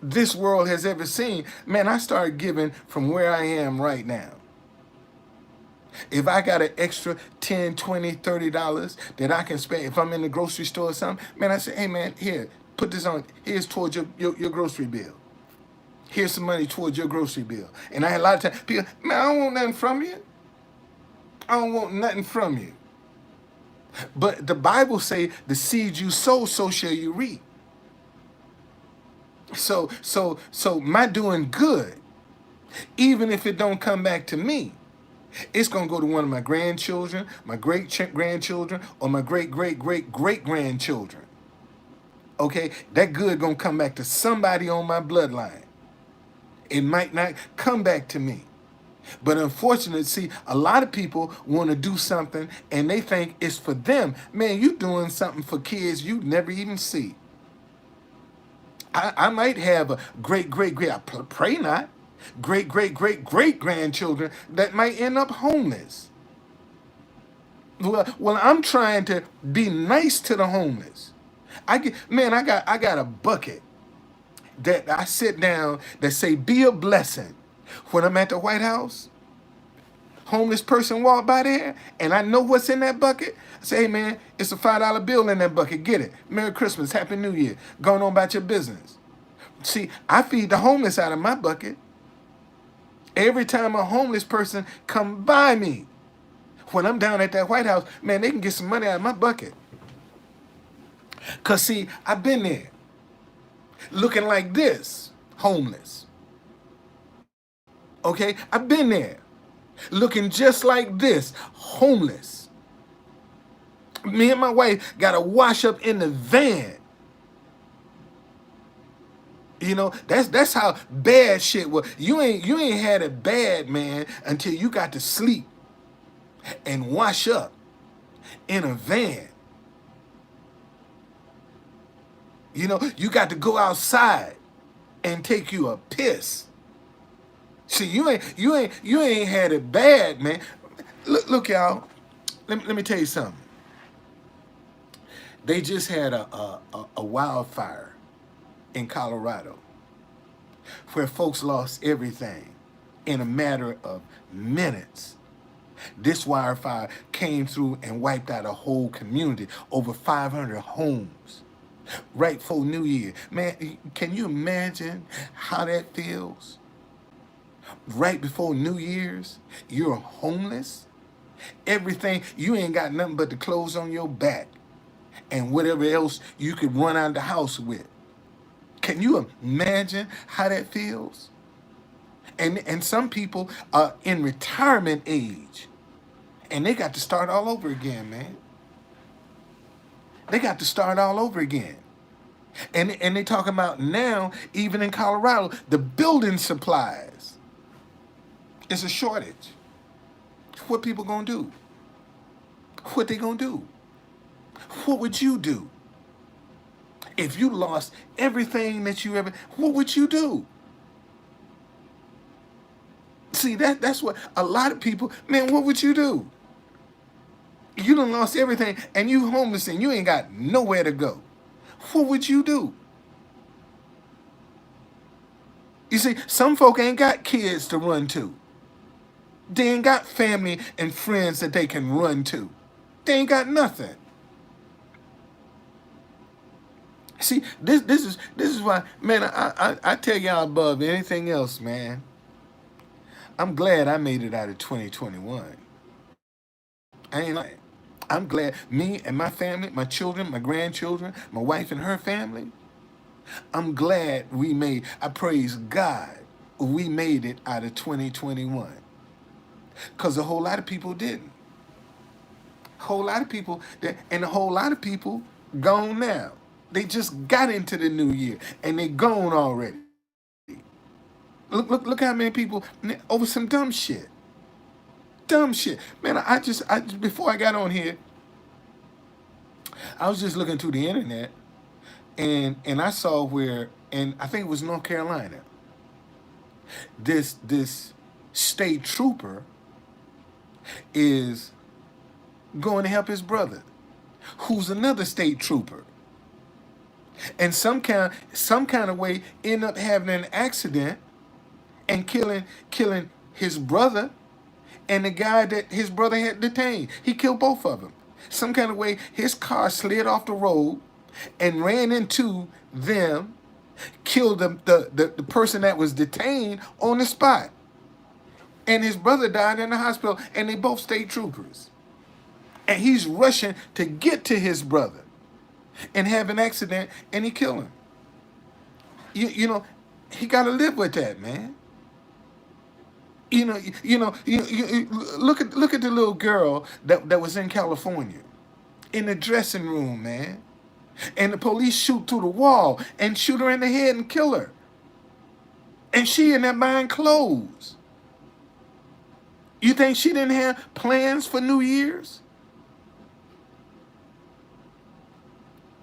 this world has ever seen, man, I started giving from where I am right now. If I got an extra $10, $20, $30 that I can spend, if I'm in the grocery store or something, man, I say, "Hey, man, here, put this on. Here's towards your grocery bill. Here's some money towards your grocery bill." And I had a lot of times, people, "Man, I don't want nothing from you. I don't want nothing from you." But the Bible say, "The seed you sow, so shall you reap." So my doing good, even if it don't come back to me, it's going to go to one of my grandchildren, my great-grandchildren, or my great-great-great-great-grandchildren. Okay? That good going to come back to somebody on my bloodline. It might not come back to me. But unfortunately, see, a lot of people want to do something and they think it's for them. Man, you doing something for kids you never even see. I might have a great-great-great, I pray not, great-great-great-great-grandchildren that might end up homeless. Well, I'm trying to be nice to the homeless. I got a bucket that I sit down that say, "Be a blessing." When I'm at the White House, homeless person walk by there, and I know what's in that bucket. I say, "Hey man, it's a $5 bill in that bucket. Get it. Merry Christmas, Happy New Year. Going on about your business." See, I feed the homeless out of my bucket. Every time a homeless person come by me, when I'm down at that White House, man, they can get some money out of my bucket. Because see, I've been there. looking like this, homeless. Okay, I've been there, looking just like this, homeless. Me and my wife got to wash up in the van. You know, that's how bad shit was. You ain't had it bad, man, until you got to sleep and wash up in a van. You know, you got to go outside and take you a piss. See, you ain't had it bad, man. Look, y'all. Let me tell you something. They just had a wildfire in Colorado where folks lost everything in a matter of minutes. This wildfire came through and wiped out a whole community, over 500 homes, right before New Year. Man, can you imagine how that feels? Right before New Year's, you're homeless. Everything, you ain't got nothing but the clothes on your back and whatever else you could run out of the house with. Can you imagine how that feels? And some people are in retirement age, and they got to start all over again, man. They got to start all over again. And they talking about now, even in Colorado, the building supplies. It's a shortage. What people gonna do? What they gonna do? What would you do? If you lost everything that you ever, what would you do? See, that's what a lot of people, man, what would you do? You done lost everything and you homeless and you ain't got nowhere to go. What would you do? You see, some folk ain't got kids to run to. They ain't got family and friends that they can run to. They ain't got nothing. See, this is why, man, I tell y'all above anything else, man. I'm glad I made it out of 2021. I ain't lying. I'm glad me and my family, my children, my grandchildren, my wife and her family, I'm glad we made, I praise God, we made it out of 2021. Because a whole lot of people didn't. A whole lot of people, and a whole lot of people gone now. They just got into the new year and they gone already. Look how many people over some dumb shit. Dumb shit. Man, I just before I got on here, I was just looking through the internet and I saw where, and I think it was North Carolina, this state trooper is going to help his brother, who's another state trooper. And some kind of way end up having an accident and killing his brother and the guy that his brother had detained. He killed both of them. Some kind of way his car slid off the road and ran into them, killed the person that was detained on the spot. And his brother died in the hospital, and they both state troopers. And he's rushing to get to his brother and have an accident, and he kill him. You know, he got to live with that, man. You look at the little girl that was in California, in the dressing room, man, and the police shoot through the wall and shoot her in the head and kill her, and she in there buying clothes. You think she didn't have plans for New Year's?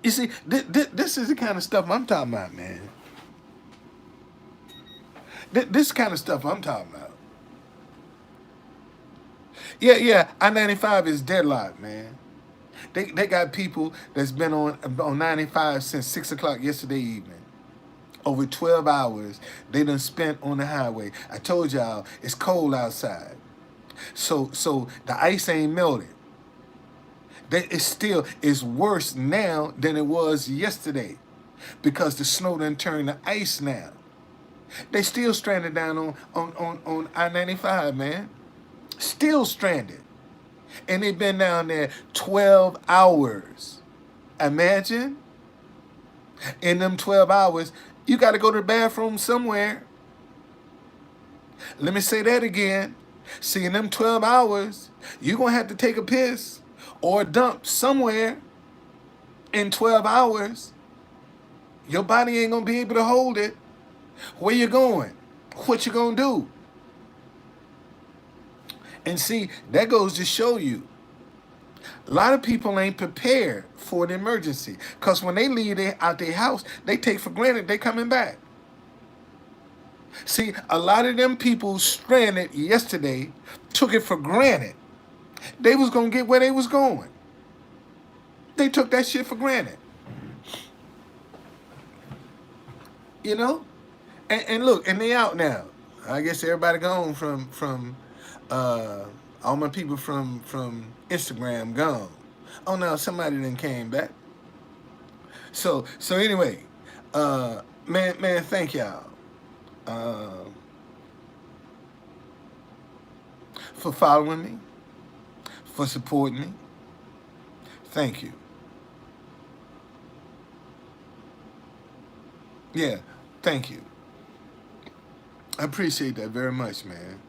You see, this is the kind of stuff I'm talking about, man. This kind of stuff I'm talking about. Yeah, I-95 is deadlocked, man. They got people that's been on 95 since 6 o'clock yesterday evening. Over 12 hours they done spent on the highway. I told y'all it's cold outside. So the ice ain't melted. It's worse now than it was yesterday because the snow done turned to ice now. They still stranded down on I-95, man. Still stranded. And they've been down there 12 hours. Imagine. In them 12 hours, you got to go to the bathroom somewhere. Let me say that again. See, in them 12 hours, you're going to have to take a piss or a dump somewhere in 12 hours. Your body ain't going to be able to hold it. Where you going? What you going to do? And see, that goes to show you, a lot of people ain't prepared for an emergency. Because when they leave out their house, they take for granted they coming back. See, a lot of them people stranded yesterday took it for granted they was going to get where they was going. They took that shit for granted. You know? And look, and they out now. I guess everybody gone from all my people from Instagram gone. Oh no, somebody then came back. So anyway, man, thank y'all for following me, for supporting me. Thank you. Yeah, thank you. I appreciate that very much, man.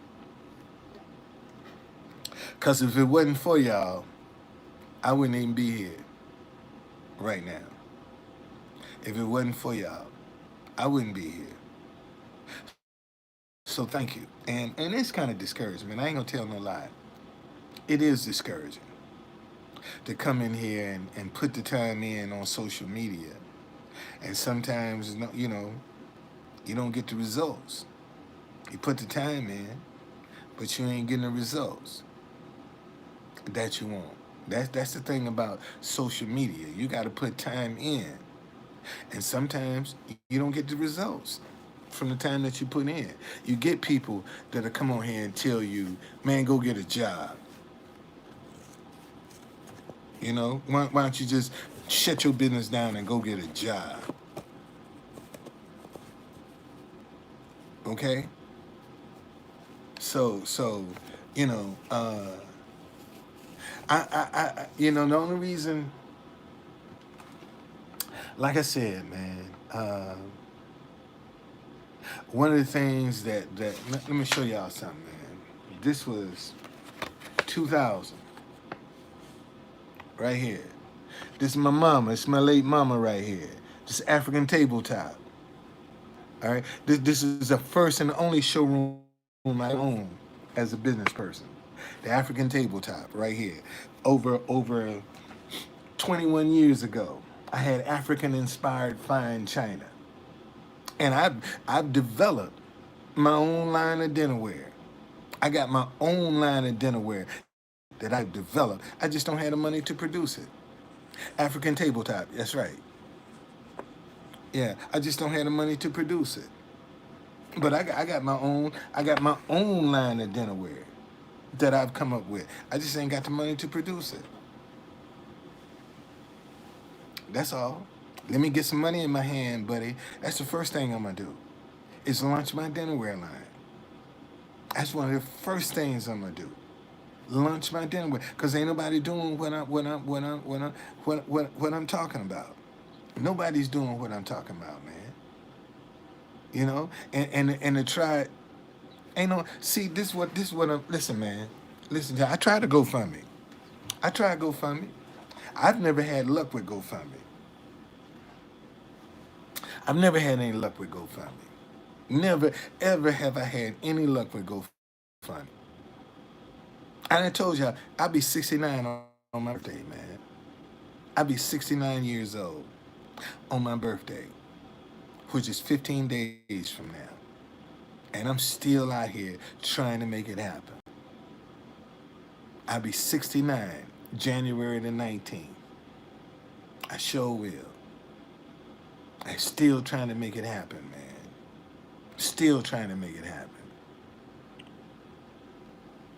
Because if it wasn't for y'all, I wouldn't even be here right now. If it wasn't for y'all, I wouldn't be here. So thank you. And it's kind of discouraging, man. I ain't going to tell no lie. It is discouraging to come in here and put the time in on social media. And sometimes, you know, you don't get the results. You put the time in, but you ain't getting the results that you want. That's the thing about social media. You got to put time in. And sometimes you don't get the results from the time that you put in. You get people that'll come on here and tell you, man, go get a job. You know, why don't you just shut your business down and go get a job? Okay? So, you know, you know, the only reason, like I said, man, one of the things that let me show y'all something, man. This was 2000, right here. This is my mama. It's my late mama right here. This African tabletop. All right. This is the first and only showroom I own as a business person. The African tabletop right here. Over 21 years ago, I had African-inspired fine china. And I've developed my own line of dinnerware. I got my own line of dinnerware that I've developed. I just don't have the money to produce it. African tabletop, that's right. Yeah, I just don't have the money to produce it. But I got my own line of dinnerware that I've come up with. I just ain't got the money to produce it. That's all. Let me get some money in my hand, buddy. That's the first thing I'm gonna do, is launch my dinnerware line. That's one of the first things I'm gonna do. Launch my dinnerware, cause ain't nobody doing what I'm talking about. Nobody's doing what I'm talking about, man. You know, and to try, ain't no. See, this what I'm. Listen, man. Listen, I tried to GoFundMe. I tried GoFundMe. I've never had luck with GoFundMe. I've never had any luck with GoFundMe. Never, ever have I had any luck with GoFundMe. And I told y'all, I'll be 69 on my birthday, man. I'll be 69 years old on my birthday, which is 15 days from now. And I'm still out here trying to make it happen. I'll be 69, January the 19th. I sure will. I'm still trying to make it happen, man. Still trying to make it happen.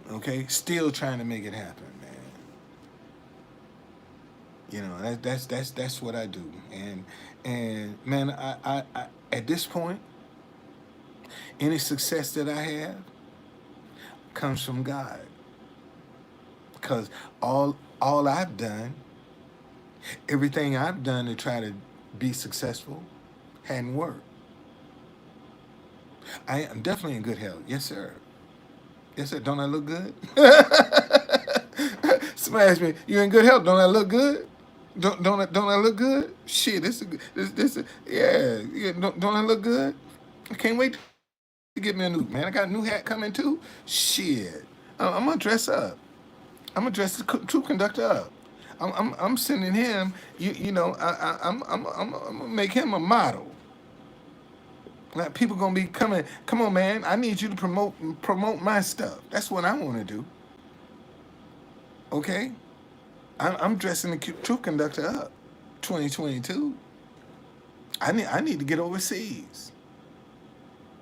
Okay? Still trying to make it happen, man. You know, that's what I do. And man, I at this point, any success that I have comes from God. Because all I've done, everything I've done to try to be successful, hadn't worked. I am definitely in good health. Yes, sir. Yes, sir. Don't I look good? Somebody asked me, "You in good health? Don't I look good? Don't I look good? Shit, yeah, yeah. Don't I look good? I can't wait to get me a new man. I got a new hat coming too. Shit, I'm gonna dress up. I'm gonna dress the troop conductor up. I'm sending him. I'm gonna make him a model. Like, people gonna be coming. Come on, man. I need you to promote my stuff. That's what I want to do. Okay. I'm dressing the troop conductor up. 2022. I need to get overseas.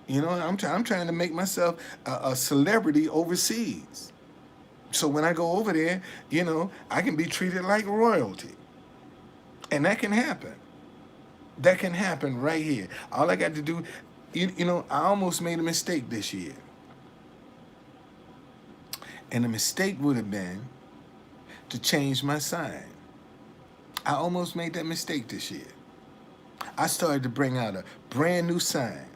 I'm trying to make myself a celebrity overseas. So when I go over there, I can be treated like royalty, and that can happen. That can happen right here. All I got to do, I almost made a mistake this year, and the mistake would have been to change my sign. I almost made that mistake this year. I started to bring out a brand new sign.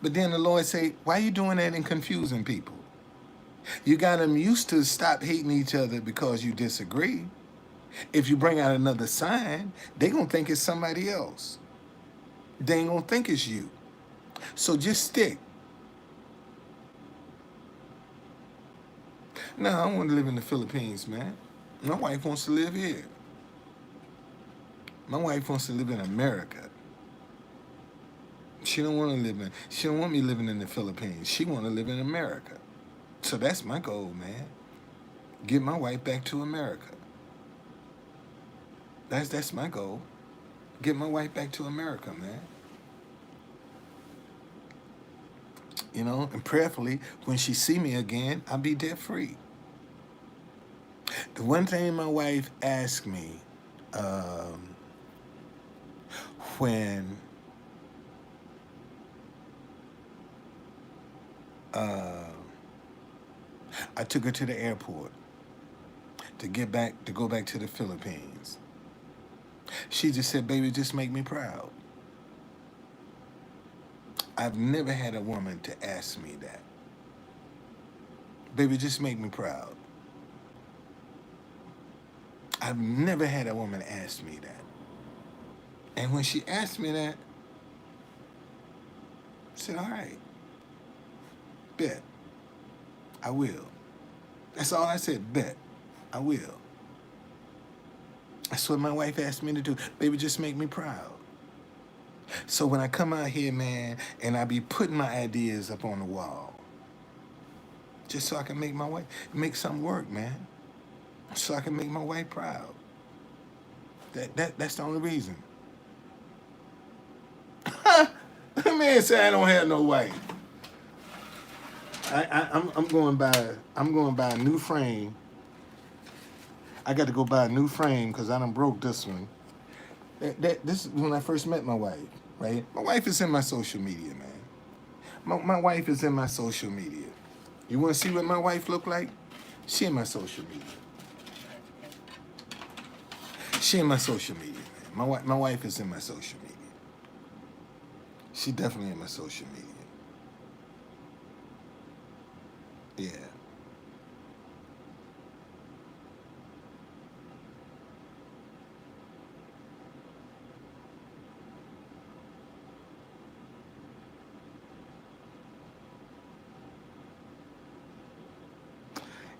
But then the Lord say, why are you doing that and confusing people? You got them used to stop hating each other because you disagree. If you bring out another sign, they going to think it's somebody else. They ain't going to think it's you. So just stick. No, I want to live in the Philippines, man. My wife wants to live here. My wife wants to live in America. She don't want me living in the Philippines. She want to live in America. So that's my goal, man. Get my wife back to America. That's my goal. Get my wife back to America, man. And prayerfully, when she see me again, I'll be debt free. The one thing my wife asked me when I took her to the airport to go back to the Philippines, she just said, baby, just make me proud. I've never had a woman to ask me that. Baby, just make me proud. I've never had a woman ask me that. And when she asked me that, I said, all right, bet. I will. That's all I said, bet. I will. That's what my wife asked me to do. Baby, just make me proud. So when I come out here, man, and I be putting my ideas up on the wall, just so I can make something work, man. So I can make my wife proud. That's the only reason. Man say I don't have no wife. I'm going by a new frame. I got to go buy a new frame because I done broke this one. This is when I first met my wife, right? My wife is in my social media, man. My wife is in my social media. You want to see what my wife look like? She in my social media. She in my social media, man. My wife is in my social media. She definitely in my social media. Yeah.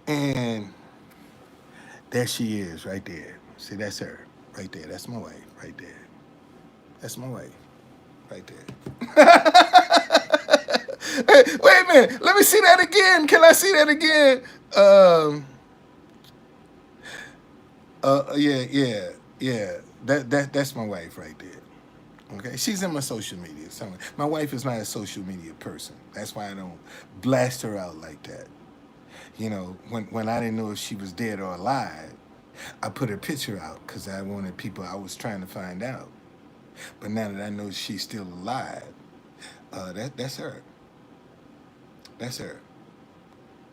And there she is right there. See, that's her right there. That's my wife right there. That's my wife right there. Hey, wait a minute. Let me see that again. Can I see that again? Yeah. That's my wife right there. Okay, she's in my social media. So my wife is not a social media person. That's why I don't blast her out like that. When I didn't know if she was dead or alive, I put her picture out because I wanted people. I was trying to find out. But now that I know she's still alive, that's her. That's her.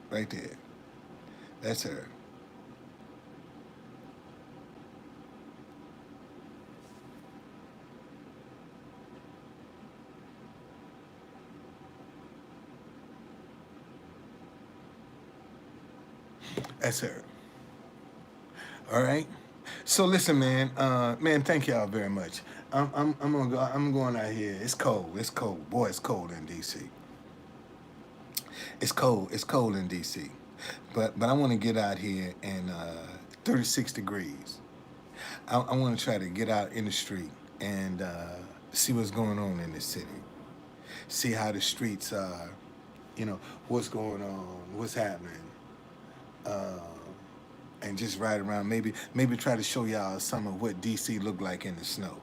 Right there. That's her. That's her. All right. So listen, man. Man, thank y'all very much. I'm gonna go. I'm going out here. It's cold. It's cold. Boy, it's cold in DC. It's cold. It's cold in DC. But I want to get out here and 36 degrees. I want to try to get out in the street and see what's going on in the city. See how the streets are. You know what's going on. What's happening. And just ride around. Maybe try to show y'all some of what DC look like in the snow.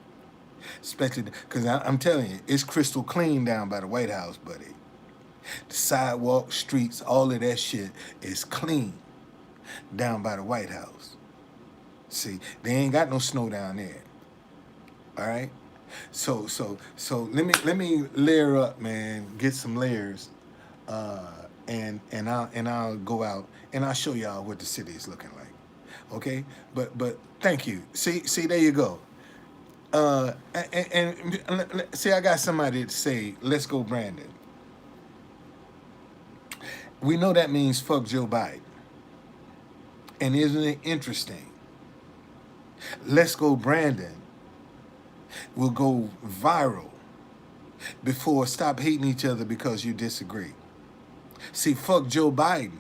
Especially because I'm telling you, it's crystal clean down by the White House, buddy. The sidewalk, streets, all of that shit is clean down by the White House. See, they ain't got no snow down there. All right. So let me layer up, man. Get some layers, and I'll go out and I'll show y'all what the city is looking like. Okay. But thank you. See there you go. And see, I got somebody to say, let's go, Brandon. We know that means fuck Joe Biden. And isn't it interesting? Let's go, Brandon will go viral before stop hating each other because you disagree. See, fuck Joe Biden.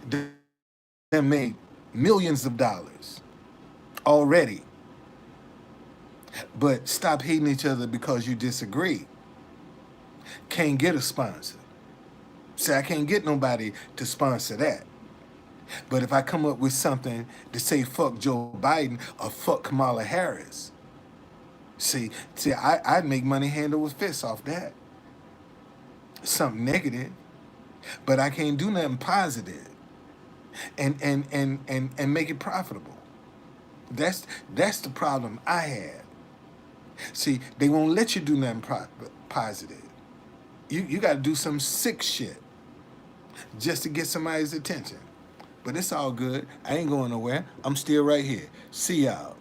They made millions of dollars already. But stop hating each other because you disagree. Can't get a sponsor. See, I can't get nobody to sponsor that. But if I come up with something to say fuck Joe Biden or fuck Kamala Harris, see, I'd make money hand over fist off that. Something negative, but I can't do nothing positive and make it profitable. That's the problem I have. See, they won't let you do nothing positive. You got to do some sick shit just to get somebody's attention. But it's all good. I ain't going nowhere. I'm still right here. See y'all.